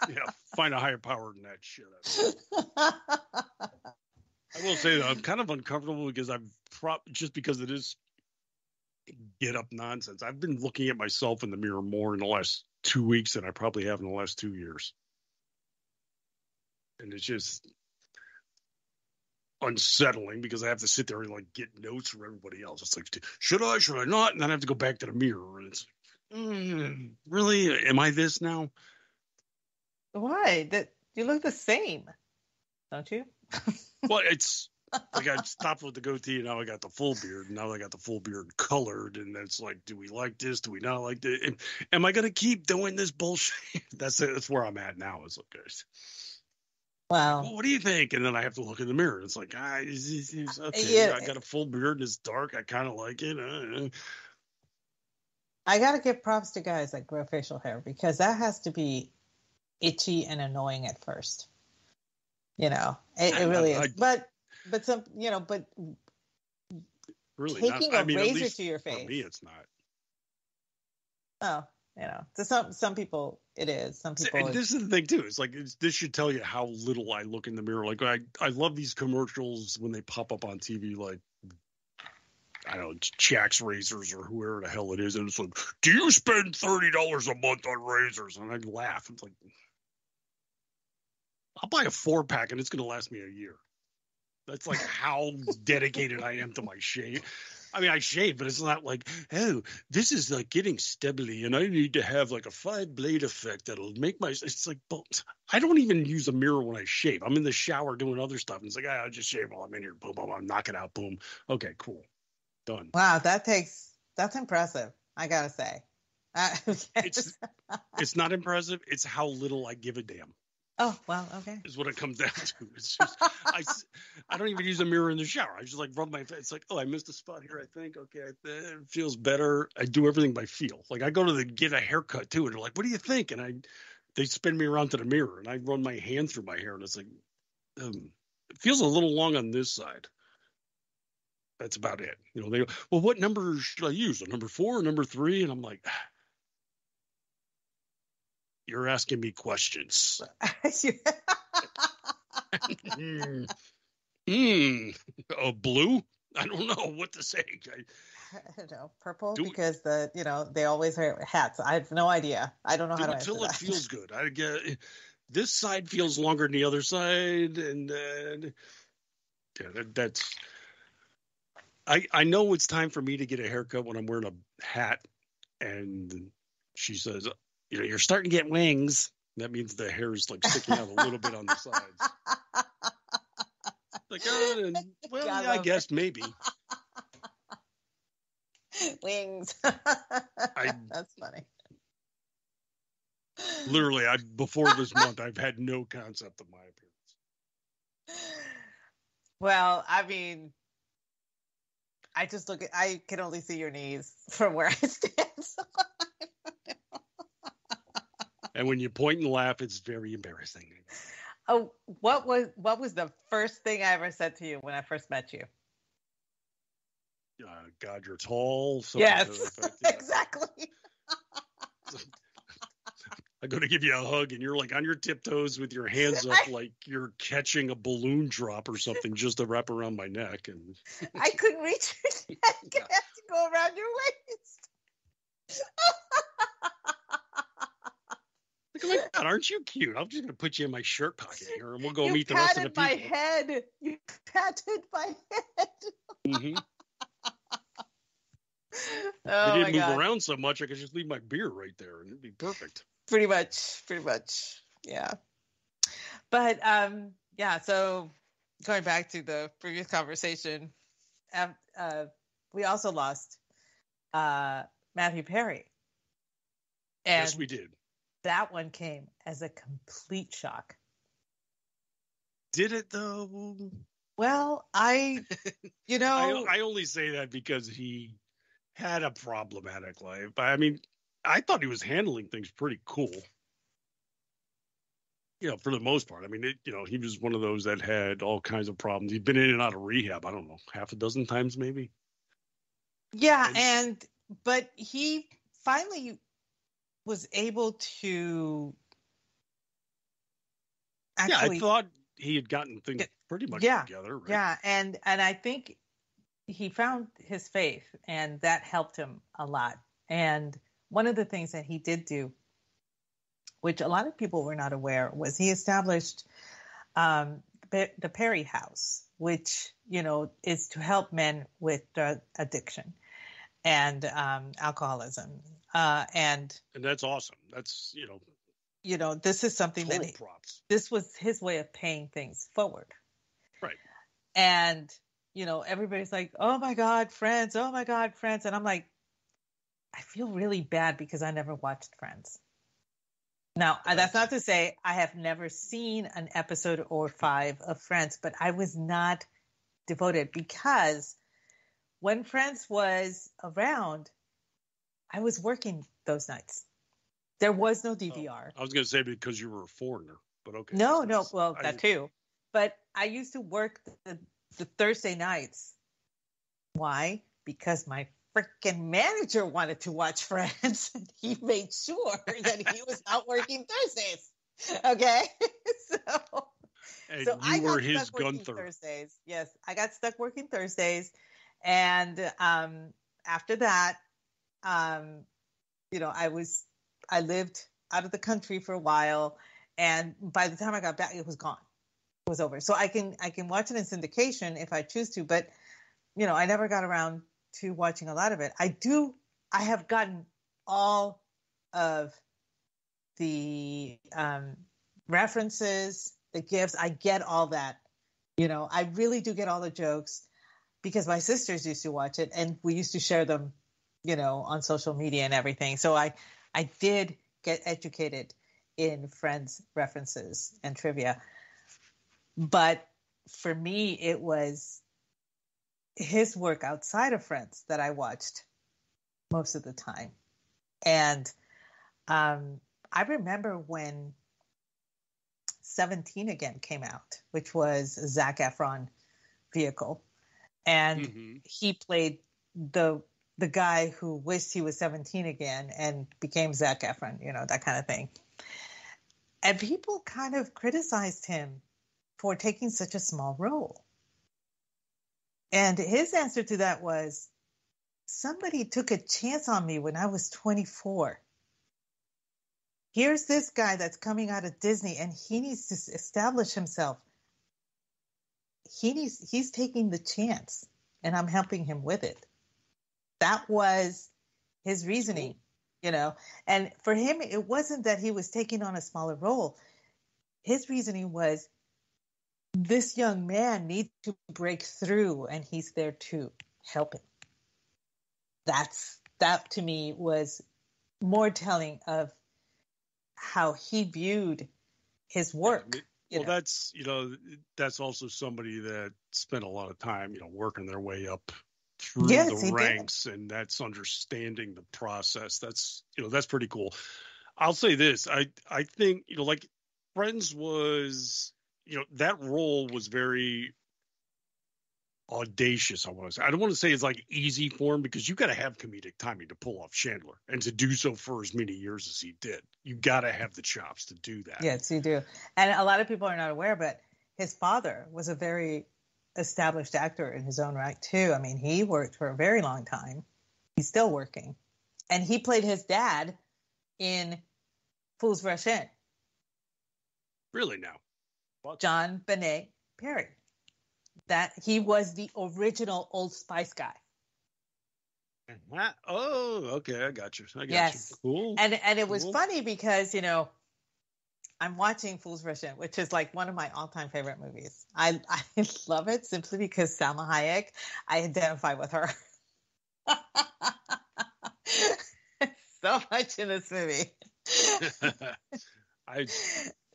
It Yeah, find a higher power than that shit. I will say that I'm kind of uncomfortable because just because it is get up nonsense. I've been looking at myself in the mirror more in the last 2 weeks than I probably have in the last 2 years, and it's just unsettling because I have to sit there and like get notes from everybody else. It's like, should I not? And then I have to go back to the mirror, and it's really, am I this now? Why? That you look the same, don't you? Well, it's like I stopped with the goatee, and now I got the full beard, and now I got the full beard colored, and it's like, do we like this? Do we not like this? And am I going to keep doing this bullshit? That's it. That's where I'm at now. It's like, wow. Well, what do you think? And then I have to look in the mirror. It's like, okay, yeah. I got a full beard, and it's dark. I kind of like it. I got to give props to guys that grow facial hair, because that has to be itchy and annoying at first. It really is. But some, but really taking not, a razor to your face. For me, it's not. Oh, to some people it is. Some people. And this is the thing too. It's like this should tell you how little I look in the mirror. Like I love these commercials when they pop up on TV. Like I don't know, Jack's Razors or whoever the hell it is, and it's like, do you spend $30 a month on razors? And I laugh. It's like, I'll buy a 4-pack and it's going to last me a year. That's like how dedicated I am to my shave. I mean, I shave, but it's not like, oh, this is like getting stubbly and I need to have like a 5-blade effect that'll make my, it's like, I don't even use a mirror when I shave. I'm in the shower doing other stuff. And it's like, I'll just shave while I'm in here. Boom, boom, I'm knocking out. Boom. Okay, cool. Done. Wow. That's impressive. I got to say. It's not impressive. It's how little I give a damn. Oh, well, okay. Is what it comes down to. It's just, I don't even use a mirror in the shower. I just like rub my face. It's like, oh, I missed a spot here, I think. Okay, it feels better. I do everything by feel. Like I go to get a haircut too, and they're like, what do you think? And they spin me around to the mirror, and I run my hand through my hair, and it's like, it feels a little long on this side. That's about it. They go, well, what number should I use? A number 4 or number 3? And I'm like, You're asking me questions. Blue? I don't know what to say. I don't know. Purple because they always wear hats. I have no idea. I don't know how to answer until it that. feels good. I get this side feels longer than the other side, and that's. I know it's time for me to get a haircut when I'm wearing a hat, and she says, you're starting to get wings. That means the hair is like sticking out a little bit on the sides. Like, I guess maybe. Wings. That's funny. Literally, before this month, I've had no concept of my appearance. Well, I mean, I can only see your knees from where I stand. So and when you point and laugh, it's very embarrassing. Oh, what was the first thing I ever said to you when I first met you? God, you're tall. Yes, exactly. I'm going to give you a hug, and you're like on your tiptoes with your hands up, like you're catching a balloon drop or something, just to wrap around my neck. And I couldn't reach your neck. I had to go around your waist. Like, oh my God, aren't you cute? I'm just going to put you in my shirt pocket here, and we'll go meet the rest of the people. You patted my head. Mm-hmm. Oh, I didn't move around so much, I could just leave my beer right there, and it'd be perfect. Pretty much. Yeah. But, so going back to the previous conversation, we also lost Matthew Perry. And yes, we did. That one came as a complete shock. Did it, though? Well, I only say that because he had a problematic life. I mean, I thought he was handling things pretty cool. For the most part. I mean, he was one of those that had all kinds of problems. He'd been in and out of rehab, I don't know, half a dozen times maybe. Yeah, but he finally was able to actually... Yeah, I thought he had gotten things pretty much together. Right? Yeah, and I think he found his faith, and that helped him a lot. And one of the things that he did do, which a lot of people were not aware, was he established the Perry House, which, is to help men with drug addiction and alcoholism. And that's awesome. That's, this is something that this was his way of paying things forward. Right. And, everybody's like, oh my God, Friends. Oh my God, Friends. And I'm like, I feel really bad because I never watched Friends. Now, that's not to say I have never seen an episode or 5 of Friends, but I was not devoted because when Friends was around, I was working those nights. There was no DVR. I was going to say because you were a foreigner, but okay. No. Well, that too. But I used to work the Thursday nights. Why? Because my freaking manager wanted to watch Friends, and he made sure that he was not working Thursdays. Okay, so I were his Gunther. Thursdays. Yes, I got stuck working Thursdays, and after that, I lived out of the country for a while, and by the time I got back, it was gone. It was over. So I can watch it in syndication if I choose to, but I never got around to watching a lot of it. I have gotten all of the references, the gifts. I get all that. I really do get all the jokes because my sisters used to watch it and we used to share them, on social media and everything. So I did get educated in Friends references and trivia. But for me, it was his work outside of Friends that I watched most of the time. And I remember when 17 Again came out, which was a Zac Efron vehicle. And he played the guy who wished he was 17 again and became Zac Efron, that kind of thing. And people kind of criticized him for taking such a small role. And his answer to that was, somebody took a chance on me when I was 24. Here's this guy that's coming out of Disney and he needs to establish himself. He's taking the chance and I'm helping him with it. That was his reasoning, you know. And for him, it wasn't that he was taking on a smaller role. His reasoning was, this young man needs to break through and he's there to help him. That to me was more telling of how he viewed his work. That's also somebody that spent a lot of time, working their way up through the ranks, and that's understanding the process. That's pretty cool. I'll say this. I think, like Friends was, that role was very audacious. I don't want to say it's like easy for him, because you got to have comedic timing to pull off Chandler, and to do so for as many years as he did, you got to have the chops to do that. Yes, you do. And a lot of people are not aware, but his father was a very established actor in his own right too. I mean, he worked for a very long time. He's still working, and he played his dad in Fools Rush In. Really now? John Benet Perry. That he was the original Old Spice guy. Oh, okay, I got you. Yes. You. Cool. And it was funny because, I'm watching Fools Rush In, which is like one of my all-time favorite movies. I love it simply because Salma Hayek, I identify with her. So much in this movie.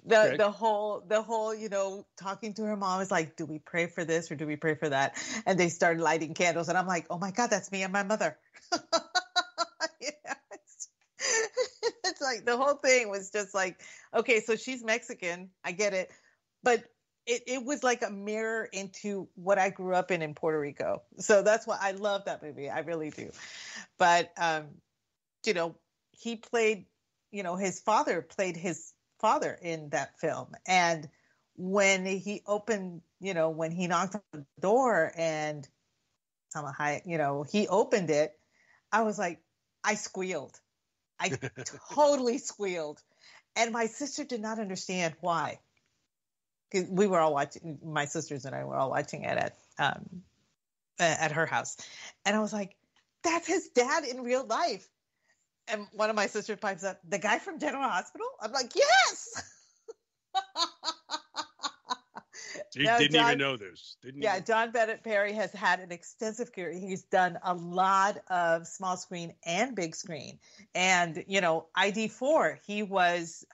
The whole, talking to her mom is like, do we pray for this or do we pray for that? And they started lighting candles. And I'm like, oh my God, that's me and my mother. It's like the whole thing was just like, okay, so she's Mexican. I get it. But it was like a mirror into what I grew up in Puerto Rico. So that's why I love that movie. I really do. But, he played, his father played his father in that film. And when he opened, when he knocked on the door and he opened it, I was like, I squealed. I totally squealed. And my sister did not understand why. Because we were all watching, my sisters and I were all watching it at her house. And I was like, that's his dad in real life. And one of my sisters pipes up, the guy from General Hospital? I'm like, yes! He didn't even know this. John Bennett Perry has had an extensive career. He's done a lot of small screen and big screen. And, ID4, he was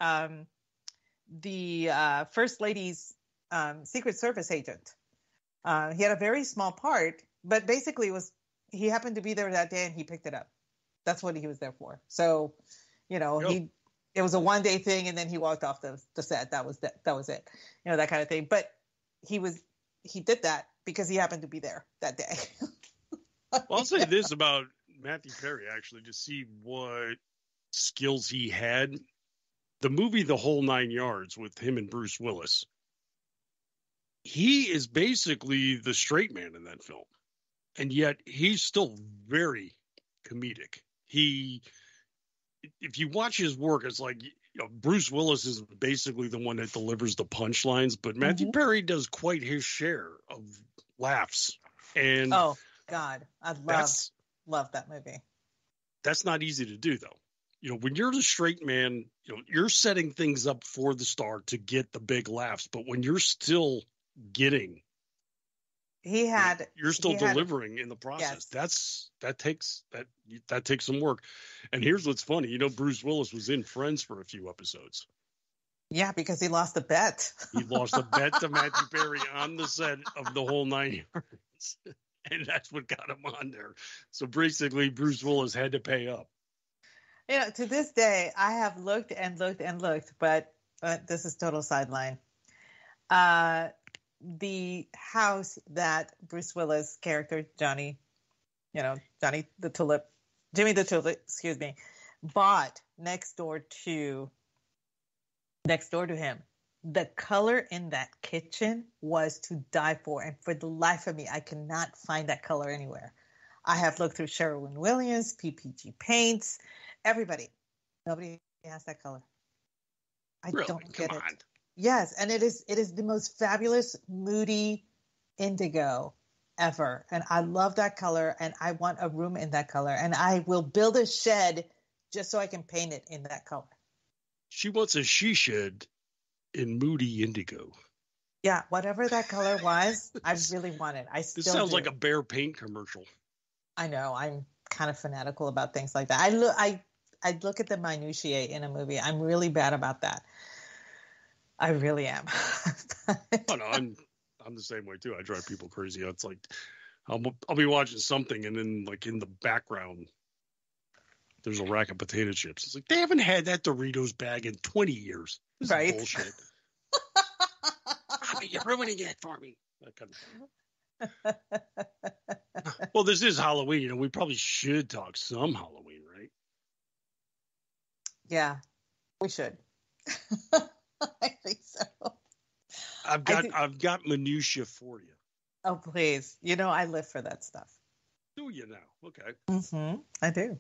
the First Lady's Secret Service agent. He had a very small part, but basically he happened to be there that day and he picked it up. That's what he was there for. So, it was a one-day thing, and then he walked off the set. That was it. That kind of thing. But he did that because he happened to be there that day. Well, I'll say this about Matthew Perry, actually, to see what skills he had. The movie The Whole Nine Yards with him and Bruce Willis, he is basically the straight man in that film. And yet he's still very comedic. If you watch his work, it's like, Bruce Willis is basically the one that delivers the punchlines, but Matthew Perry does quite his share of laughs. And oh God, I love that movie. That's not easy to do, though. When you're the straight man, you're setting things up for the star to get the big laughs, but when you're still getting, you're still delivering in the process. Yes. That takes some work. And here's what's funny. Bruce Willis was in Friends for a few episodes. Yeah, because he lost a bet. He lost a bet to Matthew Perry on the set of The Whole Nine Yards. And that's what got him on there. So basically, Bruce Willis had to pay up. To this day, I have looked, but this is total sideline. The house that Bruce Willis' character, Jimmy the Tulip, bought next door to next door to him. The color in that kitchen was to die for. And for the life of me, I cannot find that color anywhere. I have looked through Sherwin-Williams, PPG Paints, everybody. Nobody has that color. I Really? don't get Come it. on. Yes, and it is the most fabulous moody indigo ever. And I love that color, and I want a room in that color. And I will build a shed just so I can paint it in that color. She wants a she shed in moody indigo. Yeah, whatever that color was, I really want it. This sounds like a Bear Paint commercial. I know. I'm kind of fanatical about things like that. I look at the minutiae in a movie. I'm really bad about that. I really am. Oh, no, I'm the same way too. I drive people crazy. It's like I'll be watching something, and then like in the background, there's a rack of potato chips. It's like they haven't had that Doritos bag in 20 years. This is bullshit. I mean, you're ruining it for me. That kind of... Well, this is Halloween. You know, we probably should talk some Halloween, right? Yeah, we should. I think so. I've got minutia for you. Oh, please. You know, I live for that stuff. Do you now? Okay. Mm-hmm. I do.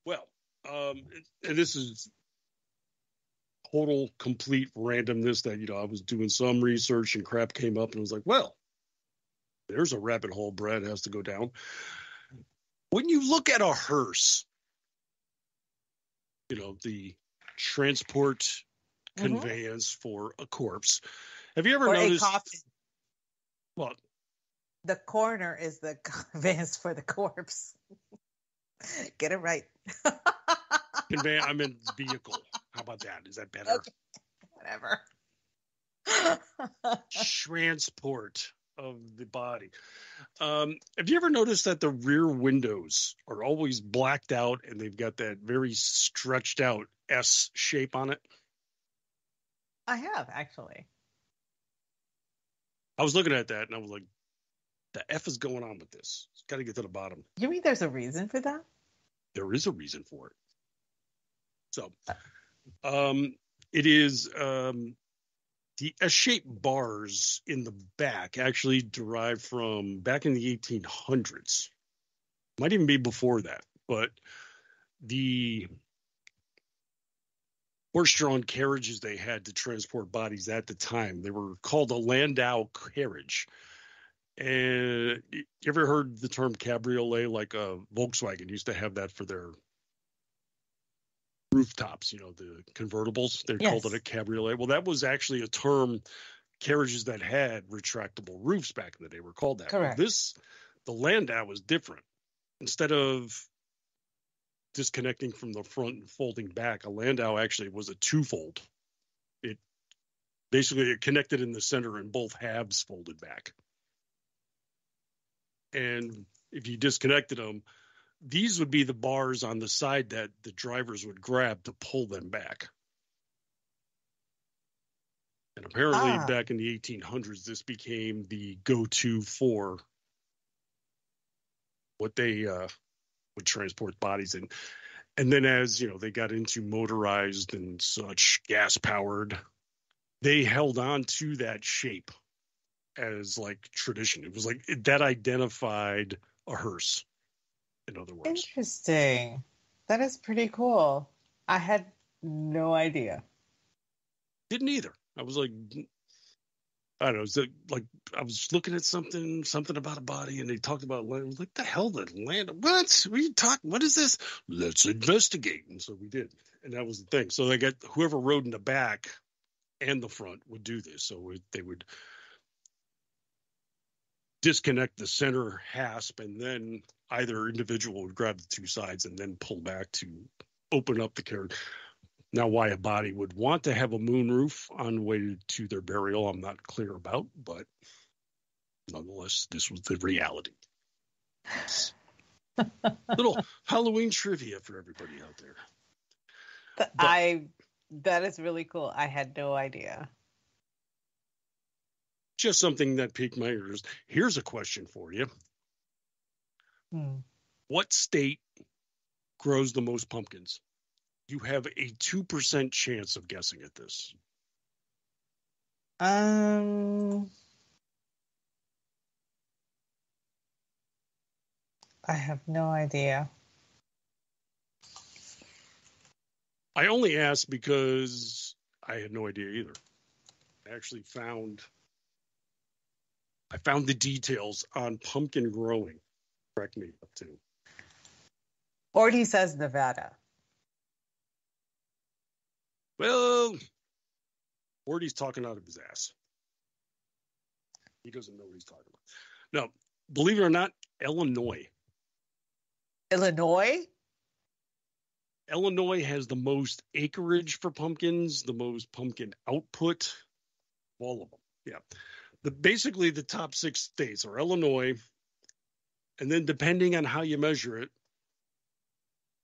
Well, and this is total complete randomness that, you know, I was doing some research and crap came up and I was like, well, there's a rabbit hole Brad has to go down. When you look at a hearse, you know, the transport conveyance for a corpse. Have you ever noticed? A coffin. What? The coroner is the conveyance for the corpse. Get it right. I meant vehicle. How about that? Is that better? Okay. Whatever. Transport of the body. Have you ever noticed that the rear windows are always blacked out and they've got that very stretched out S shape on it? I have, actually. I was looking at that and I was like, the F is going on with this. It's got to get to the bottom. You mean there's a reason for that? There is a reason for it. So, it is the S-shaped bars in the back actually derived from back in the 1800s. Might even be before that, but the horse-drawn carriages they had to transport bodies at the time, they were called a Landau carriage. And you ever heard the term cabriolet? Like Volkswagen used to have that for their rooftops, you know, the convertibles. They called it a cabriolet. Well, that was actually a term. Carriages that had retractable roofs back in the day were called that. Correct. Well, the Landau was different. Instead of disconnecting from the front and folding back, a Landau actually was a twofold. It connected in the center and both halves folded back. And if you disconnected them, these would be the bars on the side that the drivers would grab to pull them back. And apparently back in the 1800s, this became the go-to for what they would transport bodies in. And then as, you know, they got into motorized and such, gas-powered, they held on to that shape as like tradition. It was like that identified a hearse, in other words. Interesting. That is pretty cool. I had no idea. Didn't either. I was like, I don't know. It's like I was looking at something about a body, and they talked about land. I was like, the hell, that land? What? What are you talking? What is this? Let's investigate. And so we did, and that was the thing. So they got whoever rode in the back and the front would do this. So they would disconnect the center hasp, and then either individual would grab the two sides and then pull back to open up the carriage. Now, why a body would want to have a moonroof on the way to their burial, I'm not clear about, but nonetheless, this was the reality. Little Halloween trivia for everybody out there. That is really cool. I had no idea. Just something that piqued my ears. Here's a question for you. What state grows the most pumpkins? You have a 2% chance of guessing at this. I have no idea. I only asked because I had no idea either. I actually found the details on pumpkin growing. Correct me up to. Orty says Nevada. Well, Orty's talking out of his ass. He doesn't know what he's talking about. No, believe it or not, Illinois. Illinois? Illinois has the most acreage for pumpkins, the most pumpkin output, all of them. Yeah. Basically, the top 6 states are Illinois, and then depending on how you measure it,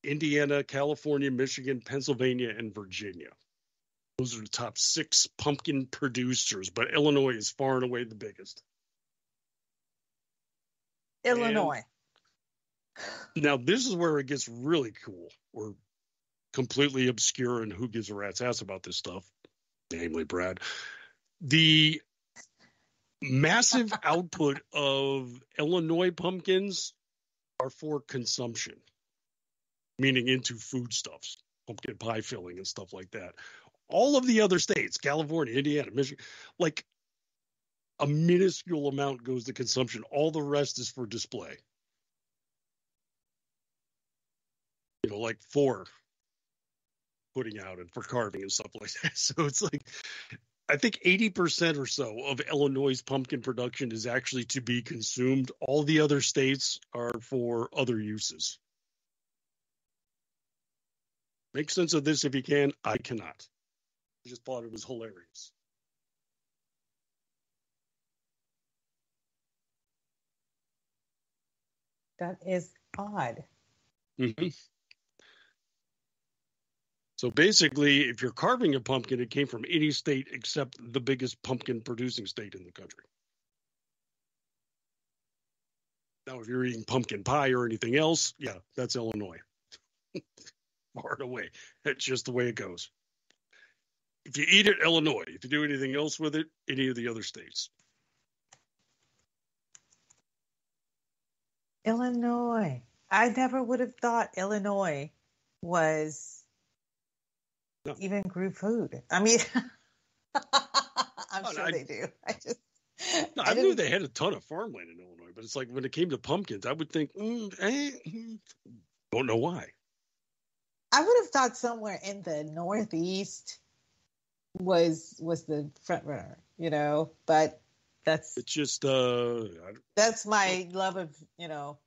Indiana, California, Michigan, Pennsylvania, and Virginia. Those are the top 6 pumpkin producers, but Illinois is far and away the biggest. Illinois. And now, this is where it gets really cool, or completely obscure, and who gives a rat's ass about this stuff, namely Brad. The massive output of Illinois pumpkins are for consumption, meaning into foodstuffs, pumpkin pie filling and stuff like that. All of the other states, California, Indiana, Michigan, like a minuscule amount goes to consumption. All the rest is for display. You know, like for putting out and for carving and stuff like that. So it's like, I think 80% or so of Illinois' pumpkin production is actually to be consumed. All the other states are for other uses. Make sense of this if you can. I cannot. I just thought it was hilarious. That is odd. Mm-hmm. So basically, if you're carving a pumpkin, it came from any state except the biggest pumpkin producing state in the country. Now, if you're eating pumpkin pie or anything else, yeah, that's Illinois. Far and away. That's just the way it goes. If you eat it, Illinois. If you do anything else with it, any of the other states. Illinois. I never would have thought Illinois was even grew food. I mean, I'm sure they do. I knew they had a ton of farmland in Illinois, but it's like when it came to pumpkins, I would think, don't know why. I would have thought somewhere in the Northeast was the front runner, you know, but it's just that's my love of, you know,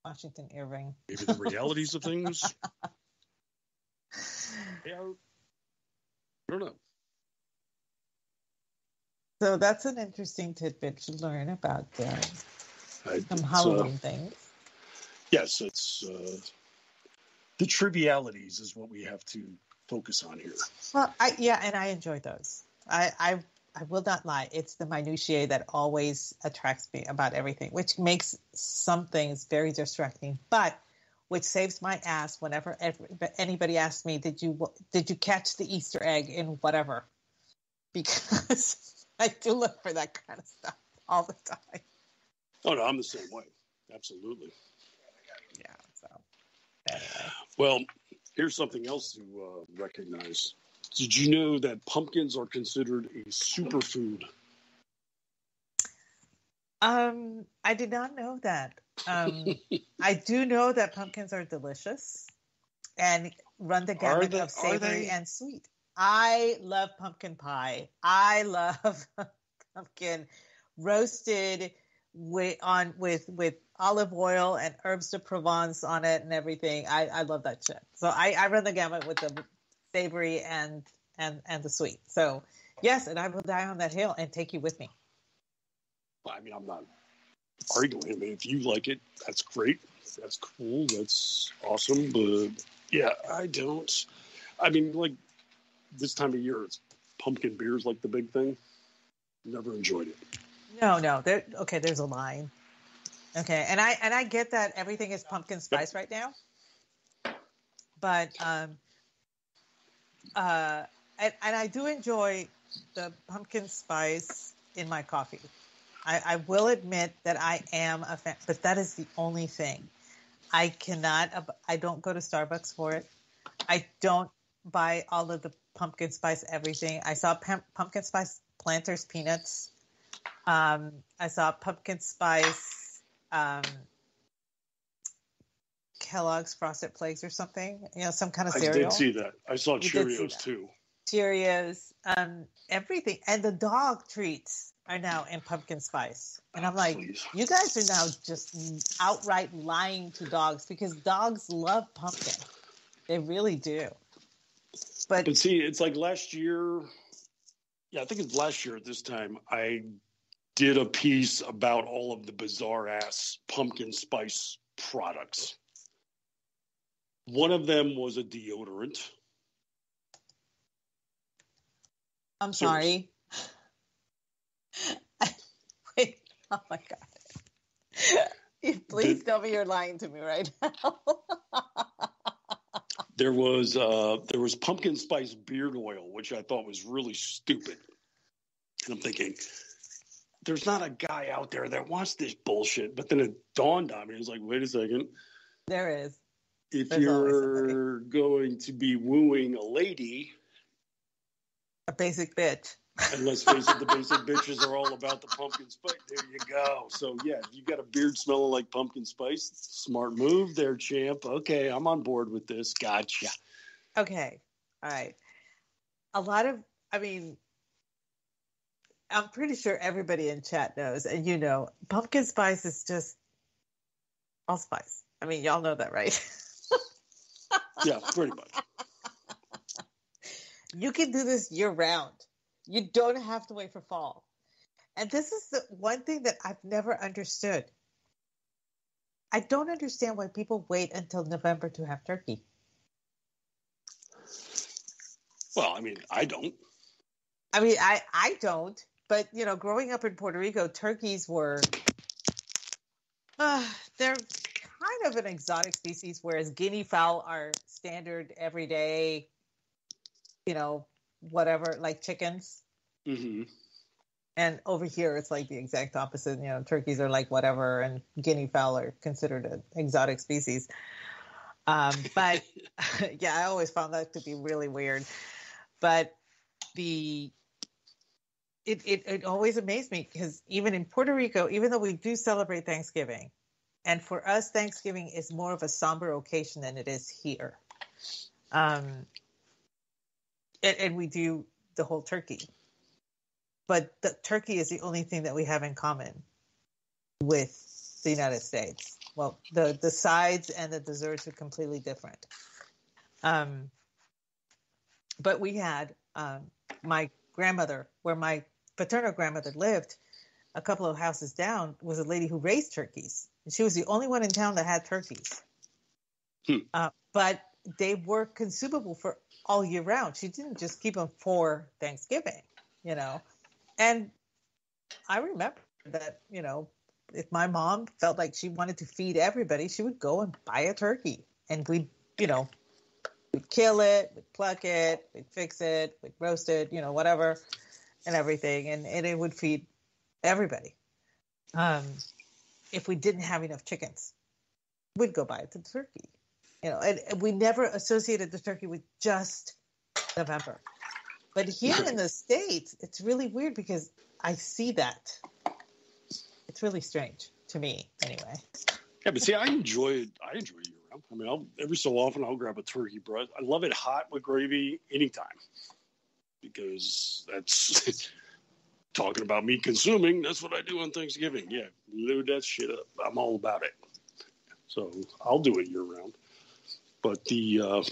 Washington Irving. Maybe the realities of things. Yeah, I don't know. So that's an interesting tidbit to learn about some Halloween things. Yes, it's the trivialities is what we have to focus on here. Well, and I enjoy those. I will not lie. It's the minutiae that always attracts me about everything, which makes some things very distracting, but which saves my ass whenever anybody asks me, did you catch the Easter egg in whatever? Because I do look for that kind of stuff all the time. Oh, no, I'm the same way. Absolutely. Yeah, so anyway. Well, here's something else to recognize. Did you know that pumpkins are considered a superfood? I did not know that. I do know that pumpkins are delicious and run the gamut of savory and sweet. I love pumpkin pie. I love pumpkin roasted with olive oil and herbs de Provence on it and everything. I love that shit. So I run the gamut with the savory and the sweet. So yes, and I will die on that hill and take you with me. I mean, I'm not arguing. I mean, if you like it, that's great. That's cool. That's awesome. But yeah, I don't. I mean, like this time of year, it's pumpkin beer's like the big thing. Never enjoyed it. No. There's a line. Okay, and I get that everything is pumpkin spice right now. But and I do enjoy the pumpkin spice in my coffee. I will admit that I am a fan, but that is the only thing. I don't go to Starbucks for it. I don't buy all of the pumpkin spice everything. I saw pumpkin spice Planters peanuts. I saw pumpkin spice Kellogg's Frosted Flakes or something. Some kind of cereal. I did see that. I saw Cheerios too. Cheerios, everything. And the dog treats are now in pumpkin spice. And I'm like, you guys are now just outright lying to dogs because dogs love pumpkin. They really do. But see, it's like last year. Yeah, I think it's last year at this time. I did a piece about all of the bizarre ass pumpkin spice products. One of them was a deodorant. I'm sorry. Wait, oh my God. Please tell me you're lying to me right now. There was pumpkin spice beard oil, which I thought was really stupid. And I'm thinking, there's not a guy out there that wants this bullshit. But then it dawned on me. It was like, wait a second. There is. If you're going to be wooing a lady, a basic bitch. And let's face it, the basic bitches are all about the pumpkin spice. There you go. So, yeah, if you got a beard smelling like pumpkin spice, smart move there, champ. Okay, I'm on board with this. Gotcha. Okay. All right. I'm pretty sure everybody in chat knows, and pumpkin spice is just allspice. I mean, y'all know that, right? Yeah, pretty much. You can do this year round. You don't have to wait for fall. And this is the one thing that I've never understood. I don't understand why people wait until November to have turkey. Well, I mean, I don't. I don't. But, growing up in Puerto Rico, turkeys were... they're kind of an exotic species, whereas guinea fowl are standard everyday, whatever, like chickens. Mm-hmm. And over here, it's like the exact opposite. Turkeys are like whatever, and guinea fowl are considered an exotic species. But yeah, I always found that to be really weird. But it always amazed me because even in Puerto Rico, even though we do celebrate Thanksgiving, and for us, Thanksgiving is more of a somber occasion than it is here. And we do the whole turkey. But the turkey is the only thing that we have in common with the United States. Well, the sides and the desserts are completely different. But we had my grandmother, where my paternal grandmother lived, a couple of houses down, was a lady who raised turkeys. And she was the only one in town that had turkeys. But they were consumable for all year round. She didn't just keep them for Thanksgiving, And I remember that, if my mom felt like she wanted to feed everybody, she would go and buy a turkey. And we'd kill it, we'd pluck it, we'd fix it, we'd roast it, whatever, and everything. And it would feed everybody. If we didn't have enough chickens, we'd go buy the turkey. And we never associated the turkey with just November. But here in the States, it's really weird because I see that. It's really strange to me, anyway. Yeah, but see, I enjoy it year round. I mean, every so often I'll grab a turkey breast. I love it hot with gravy anytime because that's talking about me consuming. That's what I do on Thanksgiving. Yeah, load that shit up. I'm all about it. So I'll do it year round. But the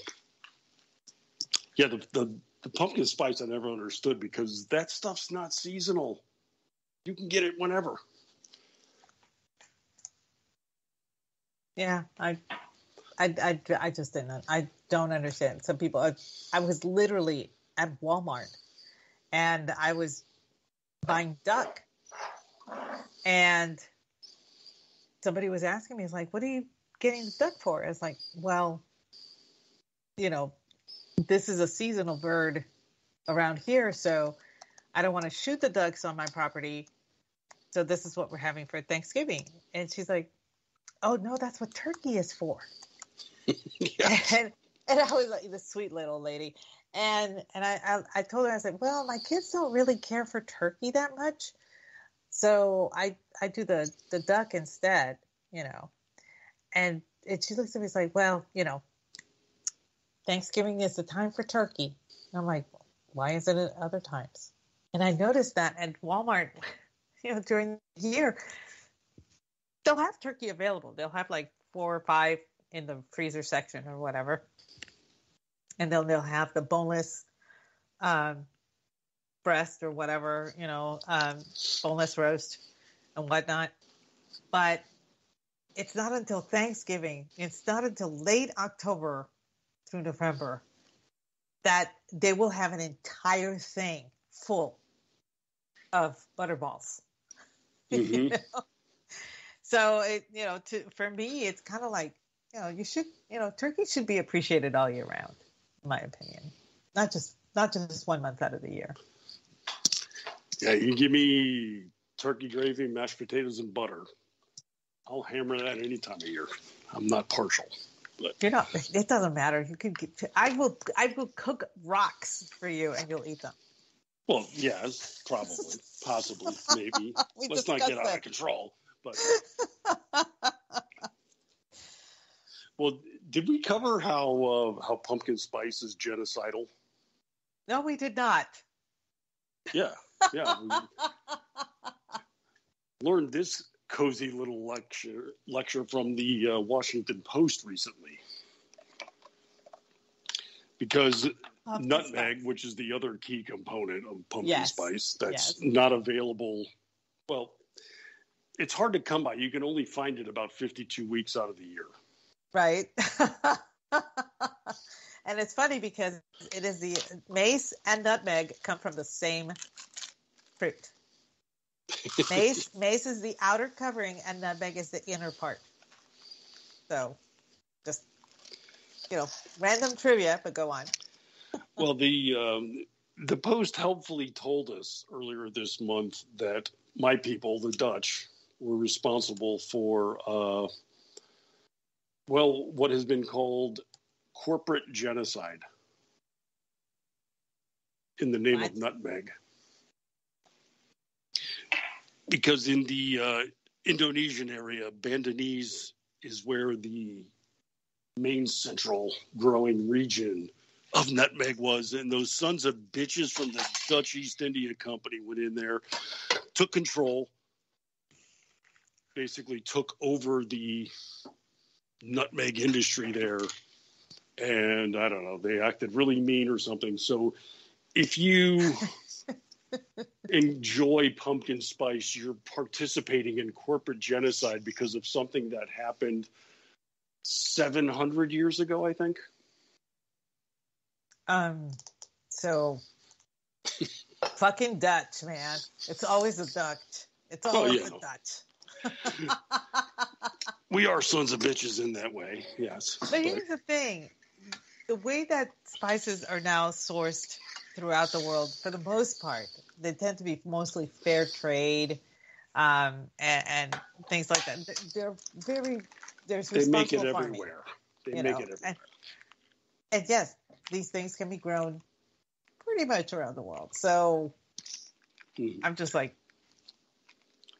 pumpkin spice I never understood because that stuff's not seasonal. You can get it whenever. Yeah, I just didn't. I don't understand. Some people. I was literally at Walmart, and I was buying duck, and somebody was asking me, "It's like, what are you getting the duck for?" I was like, "Well, this is a seasonal bird around here, so I don't want to shoot the ducks on my property. So this is what we're having for Thanksgiving. And she's like, oh, no, that's what turkey is for. And I was like, this sweet little lady. And I told her, I said, well, my kids don't really care for turkey that much. So I do the duck instead, you know. And she looks at me, it's like, well, you know, Thanksgiving is the time for turkey. And I'm like, why isn't it other times? And I noticed that at Walmart, you know, during the year, they'll have turkey available. They'll have like 4 or 5 in the freezer section or whatever. And then they'll have the boneless breast or whatever, you know, boneless roast and whatnot. But it's not until Thanksgiving, it's not until late October through November that they will have an entire thing full of butterballs. Mm-hmm. You know? So it, you know, for me, it's kind of like, you know, you should, you know, turkey should be appreciated all year round, in my opinion. Not just 1 month out of the year. Yeah, you give me turkey gravy, mashed potatoes, and butter. I'll hammer that any time of year. I'm not partial, but You're not. It doesn't matter. You could get. I will cook rocks for you, and you'll eat them. well, yes, probably, possibly, maybe. We Let's not get discussed out that. of control. But well, did we cover how pumpkin spice is genocidal? No, we did not. Yeah. We learned this cozy little lecture from the Washington Post recently. Because Pumpkin nutmeg, spice. which is the other key component of pumpkin Yes. spice, that's Yes. not available. Well, it's hard to come by. You can only find it about 52 weeks out of the year. Right. And it's funny because it is the mace and nutmeg come from the same fruit. Mace is the outer covering and nutmeg is the inner part. So just, you know, random trivia, but go on. Well, the Post helpfully told us earlier this month that my people, the Dutch, were responsible for, what has been called corporate genocide in the name of nutmeg. Because in the Indonesian area, Bandanese is where the main central growing region of nutmeg was. And those sons of bitches from the Dutch East India Company went in there, took control, basically took over the nutmeg industry there. And I don't know, they acted really mean or something. So if you enjoy pumpkin spice, you're participating in corporate genocide because of something that happened 700 years ago, I think. So fucking Dutch, man. It's always a Dutch. It's always a Dutch. We are sons of bitches in that way, yes. But here's the thing. The way that spices are now sourced throughout the world, for the most part, they tend to be mostly fair trade and things like that. They're there's they make it responsible farming, everywhere. They make it everywhere. And yes, these things can be grown pretty much around the world. So I'm just like,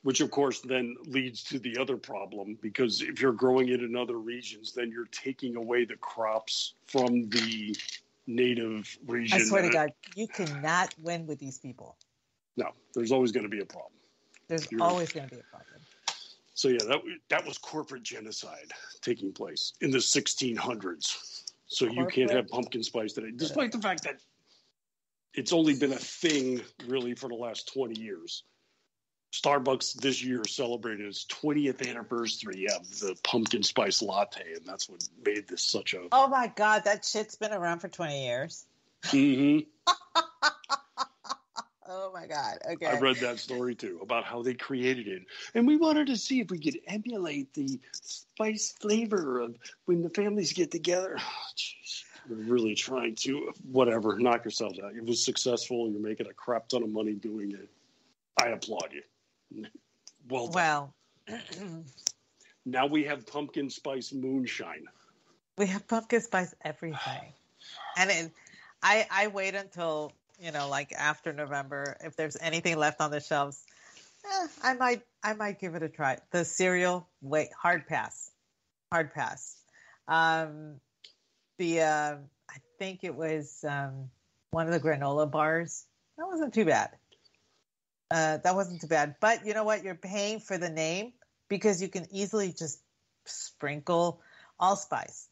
which, of course, then leads to the other problem, because if you're growing it in other regions, then you're taking away the crops from the native region. I swear to God, you cannot win with these people. No, there's always going to be a problem. There's always going to be a problem. So, yeah, that was corporate genocide taking place in the 1600s. So you can't have pumpkin spice today, despite the fact that it's only been a thing, really, for the last 20 years. Starbucks this year celebrated its 20th anniversary of the pumpkin spice latte, and that's what made this such a... Oh, my God, that shit's been around for 20 years. Mm-hmm. Oh, my God, okay. I read that story, too, about how they created it. And we wanted to see if we could emulate the spice flavor of when the families get together. Oh, jeez. really trying to, whatever, knock yourselves out. It was successful. You're making a crap ton of money doing it. I applaud you. Well done. Well, Now we have pumpkin spice moonshine. we have pumpkin spice everything. And I wait until, like after November, if there's anything left on the shelves, I might give it a try. The cereal, hard pass. I think it was one of the granola bars. That wasn't too bad. But you know what? You're paying for the name because you can easily just sprinkle allspice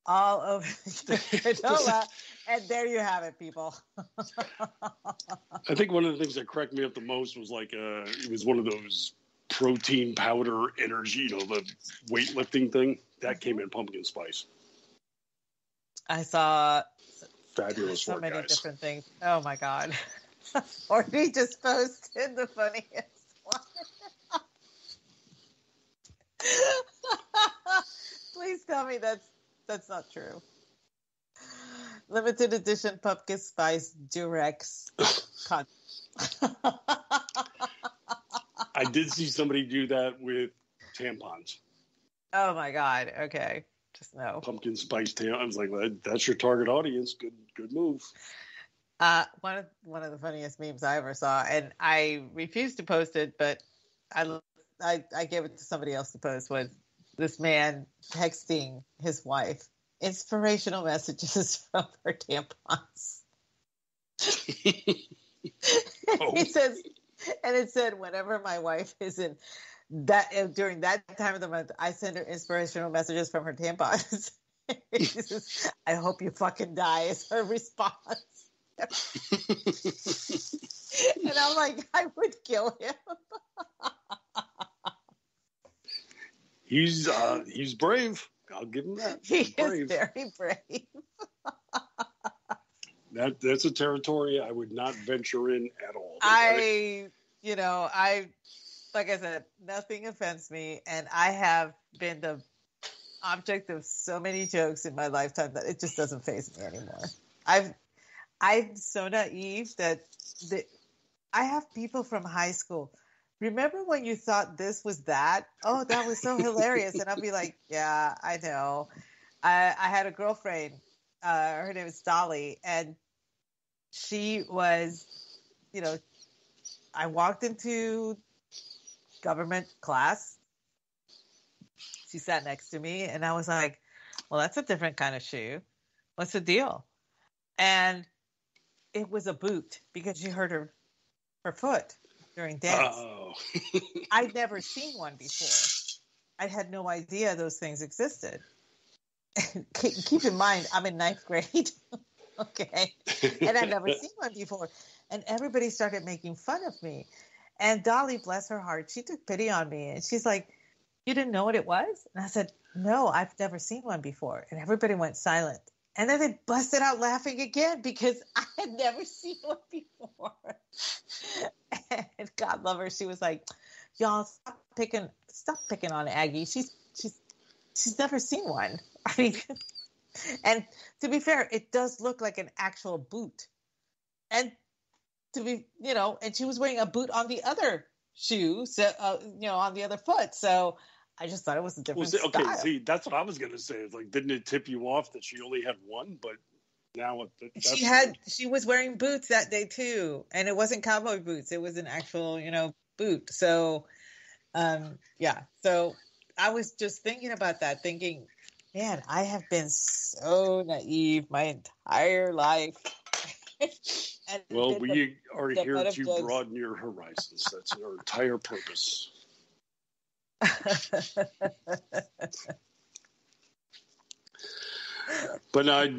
all over the granola, and there you have it, people. I think one of the things that cracked me up the most was it was one of those protein powder energy, the weightlifting thing that came in pumpkin spice. I saw fabulous so work, many guys. different things. Oh my God. Or he just posted the funniest one. Please tell me that's not true. Limited edition pumpkin spice Durex. I did see somebody do that with tampons. Oh my God. Okay. Just no. Pumpkin spice tampons. I was like, that's your target audience. Good move. One of the funniest memes I ever saw, and I refused to post it, but I gave it to somebody else to post, was this man texting his wife inspirational messages from her tampons. Oh. He says, and it said, whenever my wife is in that during that time of the month, I send her inspirational messages from her tampons. He says, I hope you fucking die is her response. And I'm like, I would kill him. He's brave. I'll give him that. He He's brave. is very brave. That's a territory I would not venture in at all. Like I said, nothing offends me, and I have been the object of so many jokes in my lifetime that it just doesn't faze me anymore. I'm so naive that I have people from high school. Remember when you thought this was that? Oh, that was so hilarious. And I'll be like, yeah, I know. I had a girlfriend, her name is Dolly, and she was, I walked into government class. She sat next to me, and I was like, well, that's a different kind of shoe. What's the deal? And it was a boot because she hurt her foot during dance. Oh. I'd never seen one before. I had no idea those things existed. Keep in mind, I'm in 9th grade. Okay. And I'd never seen one before. And everybody started making fun of me. And Dolly, bless her heart, she took pity on me. And she's like, you didn't know what it was? And I said, no, I've never seen one before. And everybody went silent. And then they busted out laughing again because I had never seen one before. And God love her, she was like, y'all stop picking on Aggie. She's never seen one. I mean, and to be fair, it does look like an actual boot. And to be, and she was wearing a boot on the other shoe, so on the other foot. So I just thought it was a different style. Okay, see, that's what I was going to say. It's like, didn't it tip you off that she only had one? But now she was wearing boots that day too, and it wasn't cowboy boots. It was an actual, boot. So, yeah. So I was just thinking about that, thinking, man, I have been so naive my entire life. Well, we are here to broaden your horizons. That's our entire purpose. But I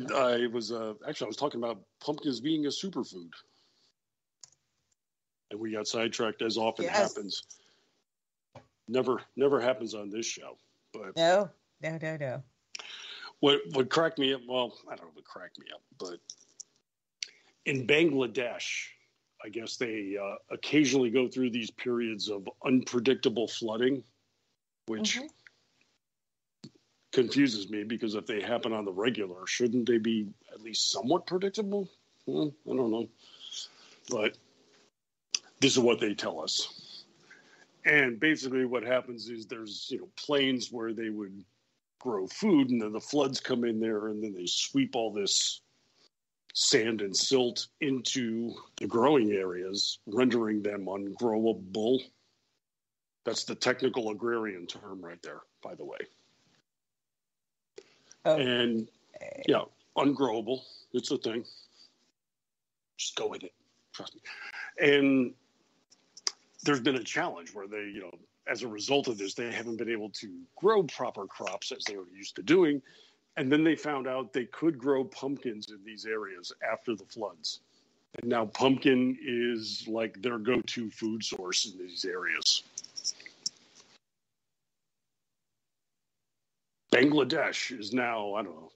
was talking about pumpkins being a superfood, and we got sidetracked, as often happens. Never happens on this show. But no. What cracked me up? Well, I don't know what cracked me up, but in Bangladesh, I guess they occasionally go through these periods of unpredictable flooding, which confuses me, because if they happen on the regular, shouldn't they be at least somewhat predictable? Well, I don't know. But this is what they tell us. And basically what happens is there's, plains where they would grow food, and then the floods come in there, and then they sweep all this sand and silt into the growing areas, rendering them ungrowable. That's the technical agrarian term right there, by the way. And, ungrowable. It's a thing. Just go with it. Trust me. And there's been a challenge where they, as a result of this, they haven't been able to grow proper crops as they were used to doing. And then they found out they could grow pumpkins in these areas after the floods. And now pumpkin is like their go-to food source in these areas. Bangladesh is now, I don't know,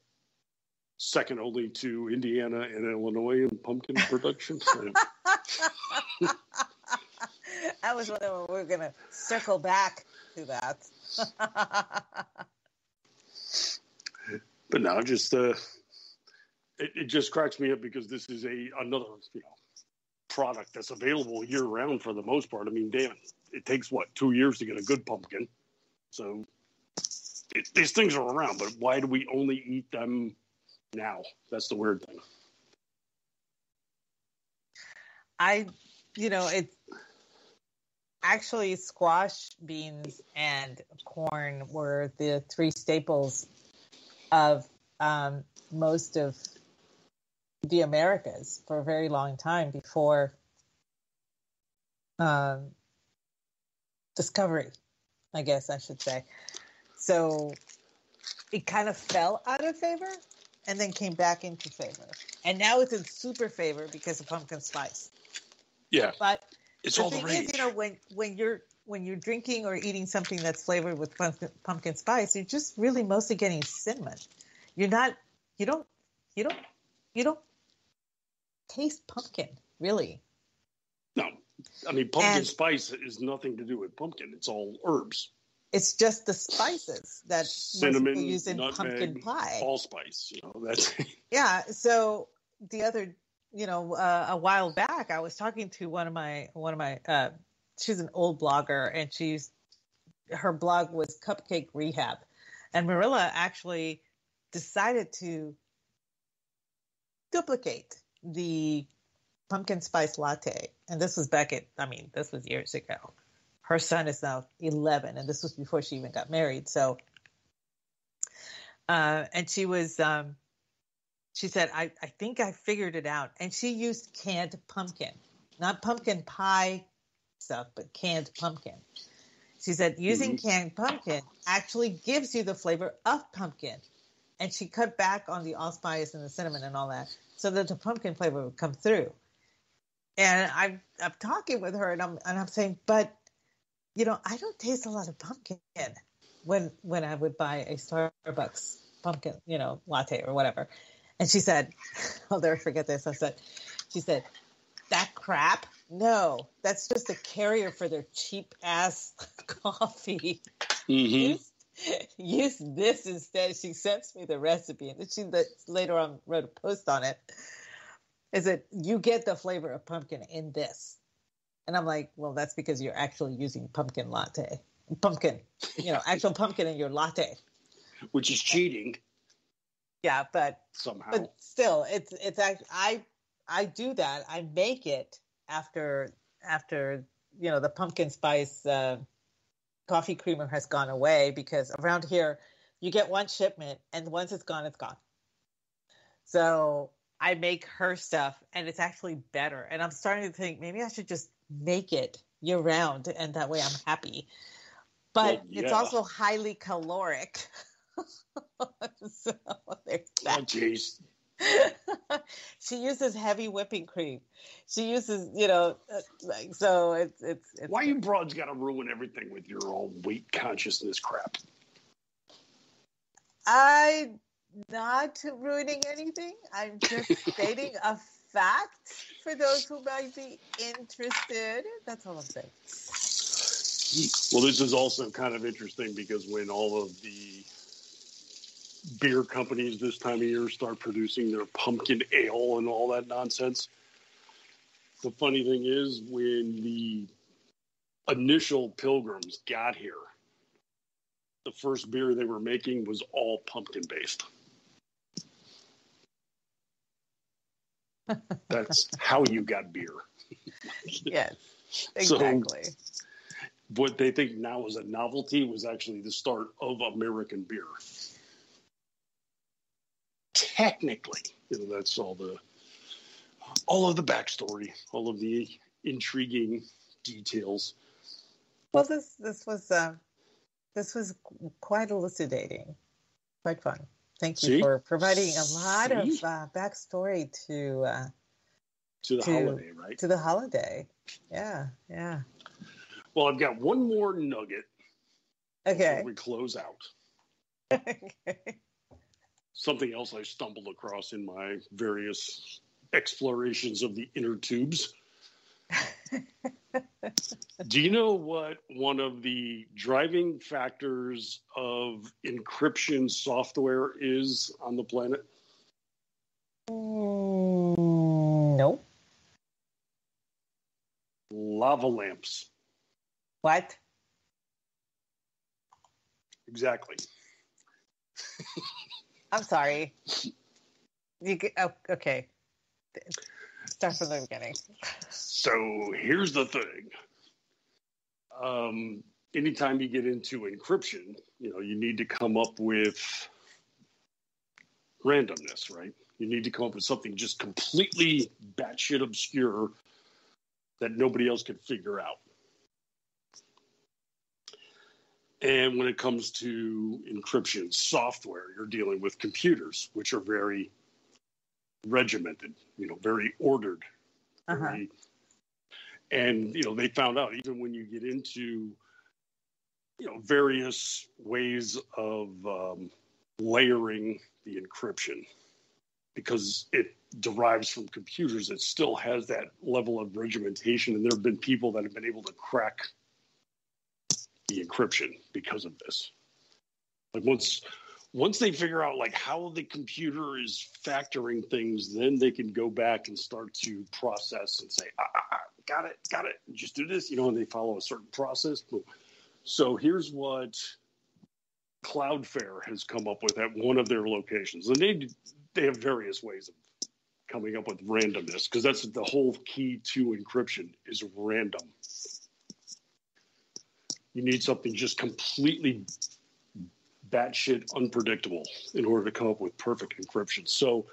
second only to Indiana and Illinois in pumpkin production. I was wondering when we were going to circle back to that. But now, just it just cracks me up, because this is another product that's available year round for the most part. I mean, damn, it takes 2 years to get a good pumpkin. So these things are around, but why do we only eat them now? That's the weird thing. It's actually squash, beans, and corn were the three staples of most of the Americas for a very long time before discovery, I guess I should say. So it kind of fell out of favor and then came back into favor. And now it's in super favor because of pumpkin spice. Yeah. But it's the all the thing rage. is, when you're drinking or eating something that's flavored with pumpkin spice, you're just really mostly getting cinnamon. You don't taste pumpkin, really. No. I mean, pumpkin spice is nothing to do with pumpkin. It's all herbs. It's just the spices that cinnamon, most people use in nutmeg, pumpkin pie. Allspice, that's yeah. So the other, a while back, I was talking to one of my. She's an old blogger, and her blog was Cupcake Rehab, and Marilla actually decided to duplicate the pumpkin spice latte, and this was this was years ago. Her son is now 11, and this was before she even got married. So, and she said, I think I figured it out. And she used canned pumpkin, not pumpkin pie stuff, but canned pumpkin. She said, using canned pumpkin actually gives you the flavor of pumpkin. And she cut back on the allspice and the cinnamon and all that so that the pumpkin flavor would come through. And I'm talking with her, and I'm saying, but I don't taste a lot of pumpkin when I would buy a Starbucks pumpkin, latte or whatever. And she said, I'll never forget this. She said, that crap? No, that's just a carrier for their cheap ass coffee. Mm-hmm. Use this instead. She sends me the recipe, and she later on wrote a post on it. Is that you get the flavor of pumpkin in this? And I'm like, well, that's because you're actually using pumpkin, actual pumpkin in your latte, which is cheating. Yeah, but somehow, but still, it's actually I do that. I make it after the pumpkin spice coffee creamer has gone away, because around here you get one shipment, and once it's gone, it's gone. So I make her stuff, and it's actually better. And I'm starting to think maybe I should just make it year round, and that way I'm happy. But it's also highly caloric. So there's that. Oh, jeez. She uses heavy whipping cream. She uses, so it's. Why you broads got to ruin everything with your own weight consciousness crap? I'm not ruining anything. I'm just stating a fact for those who might be interested. That's all I'm saying. Well, this is also kind of interesting, because when all of the beer companies this time of year start producing their pumpkin ale and all that nonsense. The funny thing is, when the initial Pilgrims got here, the first beer they were making was all pumpkin based. That's how you got beer. Yes, exactly. So, what they think now is a novelty was actually the start of American beer. Technically, that's all of the backstory, all of the intriguing details. Well, this was quite elucidating, quite fun. Thank you for providing a lot of backstory to the holiday, right? To the holiday, yeah. Well, I've got one more nugget. Okay. Before we close out. Okay. Something else I stumbled across in my various explorations of the inner tubes. Do you know what one of the driving factors of encryption software is on the planet? No. Lava lamps. What? Exactly. I'm sorry. Okay. Start from the beginning. So here's the thing. Anytime you get into encryption, you need to come up with randomness, right? You need to come up with something just completely batshit obscure that nobody else could figure out. And when it comes to encryption software, you're dealing with computers, which are very regimented, very ordered. And, they found out even when you get into, various ways of layering the encryption, because it derives from computers, it still has that level of regimentation. And there have been people that have been able to crack the encryption because of this. Like once they figure out like how the computer is factoring things, then they can go back and start to process and say, got it, just do this, and they follow a certain process. So here's what Cloudflare has come up with at one of their locations. And they have various ways of coming up with randomness, because that's the whole key to encryption is random. You need something just completely batshit unpredictable in order to come up with perfect encryption. So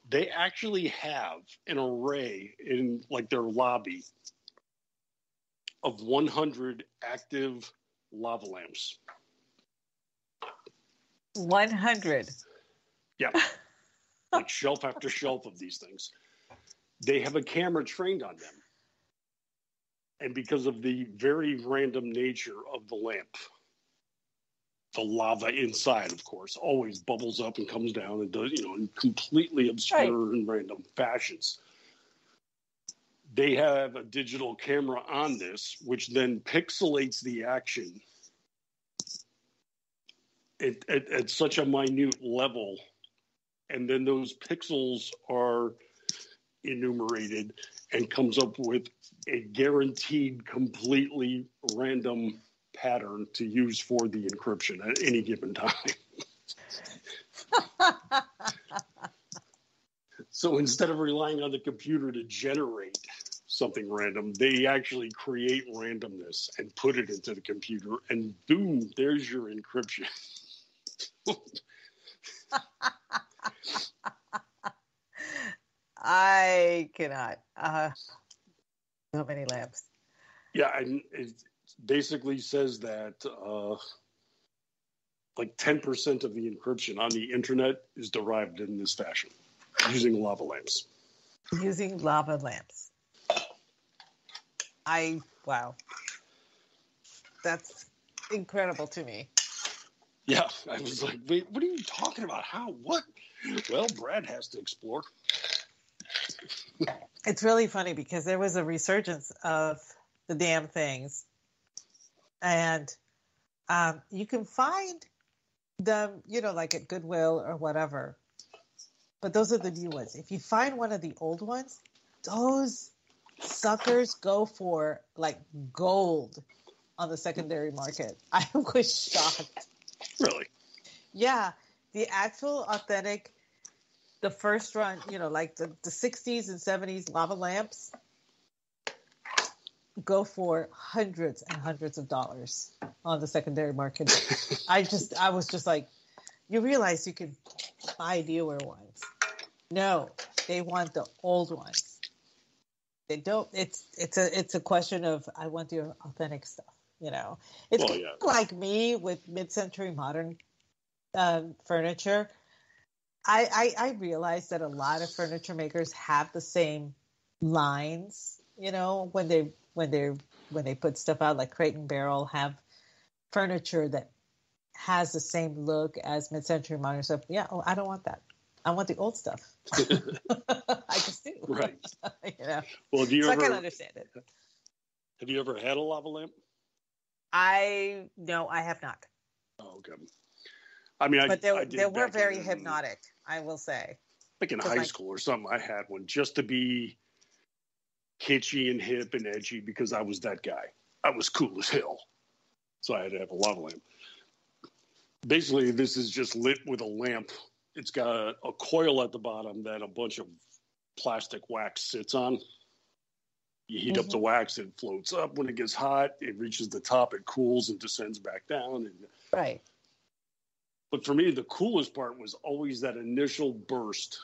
they actually have an array in like their lobby of 100 active lava lamps. 100. Yeah. Like shelf after shelf of these things. They have a camera trained on them. And because of the very random nature of the lamp, the lava inside, of course, always bubbles up and comes down and does, in completely obscure and random fashions. They have a digital camera on this, which then pixelates the action at such a minute level. And then those pixels are enumerated and comes up with a guaranteed completely random pattern to use for the encryption at any given time. So instead of relying on the computer to generate something random, they actually create randomness and put it into the computer, and boom, there's your encryption. I cannot. So many lamps. Yeah, and it basically says that like 10% of the encryption on the internet is derived in this fashion, using lava lamps. Using lava lamps. Wow. That's incredible to me. Yeah, I was like, wait, what are you talking about? How? What? Well, Brad has to explore. It's really funny because there was a resurgence of the damn things. And you can find them, like at Goodwill or whatever. But those are the new ones. If you find one of the old ones, those suckers go for like gold on the secondary market. I was shocked. Really? Yeah. The actual authentic, the first run, like the 60s and 70s lava lamps go for hundreds and hundreds of dollars on the secondary market. I was just like, you realize you can buy newer ones. No, they want the old ones. They don't. It's a question of I want the authentic stuff. It's like me with mid-century modern furniture. I realize that a lot of furniture makers have the same lines. When they put stuff out, like Crate and Barrel have furniture that has the same look as mid-century modern stuff. Yeah, I don't want that. I want the old stuff. I just do. Right. Well, I can understand it. Have you ever had a lava lamp? No, I have not. Oh, okay. I mean, but they were very hypnotic, I will say. Like in high school or something, I had one just to be kitschy and hip and edgy because I was that guy. I was cool as hell. So I had to have a lava lamp. Basically, this is just lit with a lamp. It's got a coil at the bottom that a bunch of plastic wax sits on. You heat up the wax, it floats up. When it gets hot, it reaches the top, it cools and descends back down. Right. But for me, the coolest part was always that initial burst.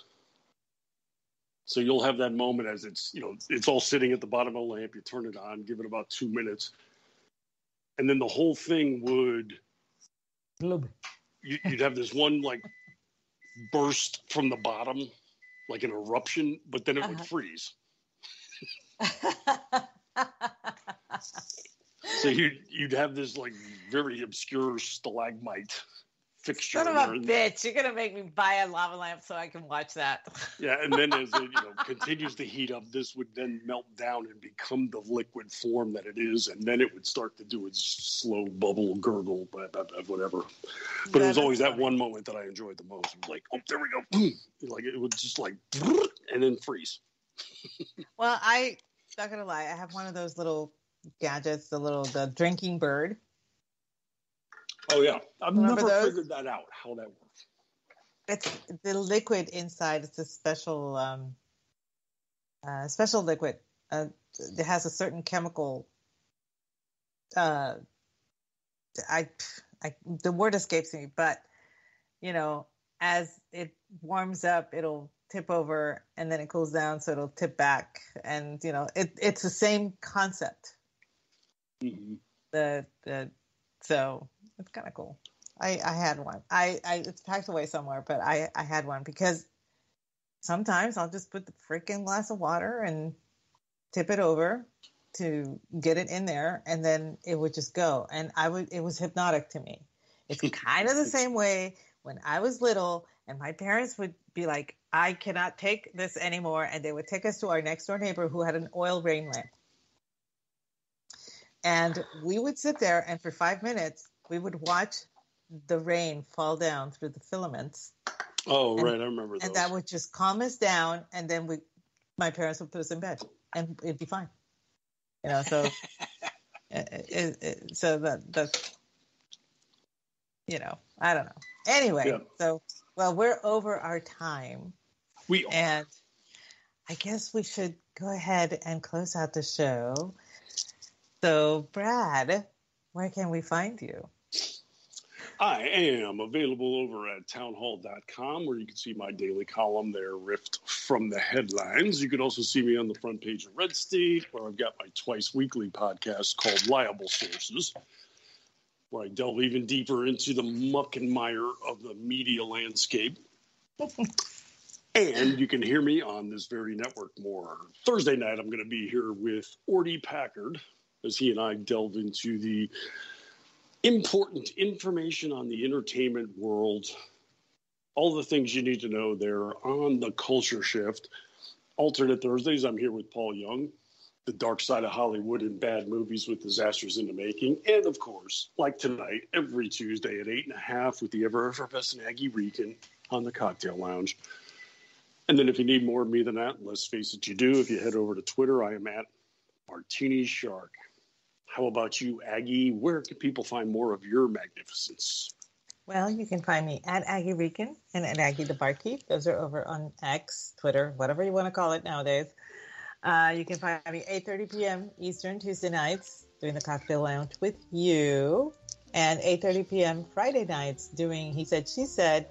So you'll have that moment as it's all sitting at the bottom of the lamp. You turn it on, give it about 2 minutes. And then the whole thing would, you'd have this one like burst from the bottom, like an eruption, but then it would freeze. So you'd have this like very obscure stalagmite fixture. Son of a bitch! You're gonna make me buy a lava lamp so I can watch that. Yeah, and then as it continues to heat up, this would then melt down and become the liquid form that it is, and then it would start to do its slow bubble, gurgle, whatever. But it was always that one moment that I enjoyed the most. It was like, oh, there we go! Like it would just like, and then freeze. Well, I'm not gonna lie. I have one of those little gadgets, the drinking bird. Oh yeah, I've never figured that out. How that works? It's the liquid inside. It's a special liquid. It has a certain chemical. The word escapes me, but as it warms up, it'll tip over, and then it cools down, so it'll tip back, and it's the same concept. Mm-hmm. So it's kind of cool. I had one. It's packed away somewhere, but I had one because sometimes I'll just put the freaking glass of water and tip it over to get it in there, and then it would just go. And it was hypnotic to me. It's kind of the same way when I was little and my parents would be like, I cannot take this anymore. And they would take us to our next door neighbor who had an oil rain lamp. And we would sit there, and for 5 minutes, we would watch the rain fall down through the filaments. Oh, right. I remember those. And that would just calm us down. And then my parents would put us in bed, and it'd be fine. So, so that's, I don't know. Anyway, So, we're over our time. We are. And I guess we should go ahead and close out the show. So, Brad, where can we find you? I am available over at townhall.com, where you can see my daily column there, riffed from the headlines. You can also see me on the front page of Red State, where I've got my twice weekly podcast called Liable Sources, where I delve even deeper into the muck and mire of the media landscape. And you can hear me on this very network more. Thursday night, I'm going to be here with Ordy Packard, as he and I delve into the important information on the entertainment world, all the things you need to know there on the Culture Shift. Alternate Thursdays, I'm here with Paul Young. the dark side of Hollywood and bad movies with disasters in the making. And, of course, like tonight, every Tuesday at 8:30 with the ever-effervescent Aggie Reekin on the Cocktail Lounge. And then if you need more of me than that, let's face it, you do. If you head over to Twitter, I am at Martini Shark. How about you, Aggie? Where can people find more of your magnificence? Well, you can find me at Aggie Reekin and at Aggie the Barkeep. Those are over on X, Twitter, whatever you want to call it nowadays. You can find me 8:30 p.m. Eastern Tuesday nights doing the Cocktail Lounge with you, and 8:30 p.m. Friday nights doing He Said, She Said,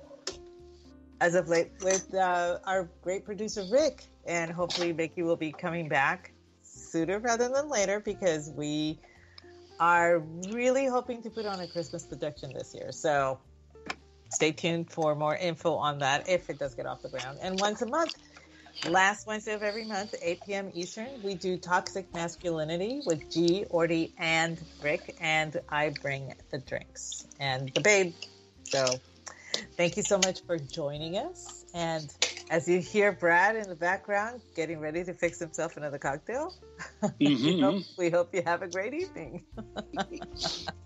as of late with our great producer, Rick. And hopefully Mickey will be coming back sooner rather than later, because we are really hoping to put on a Christmas production this year. So stay tuned for more info on that if it does get off the ground. And once a month, last Wednesday of every month, 8 p.m. Eastern, we do Toxic Masculinity with G, Orty, and Rick, and I bring the drinks and the babe. So thank you so much for joining us. And as you hear Brad in the background getting ready to fix himself another cocktail, we hope you have a great evening.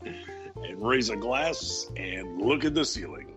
And raise a glass and look at the ceiling.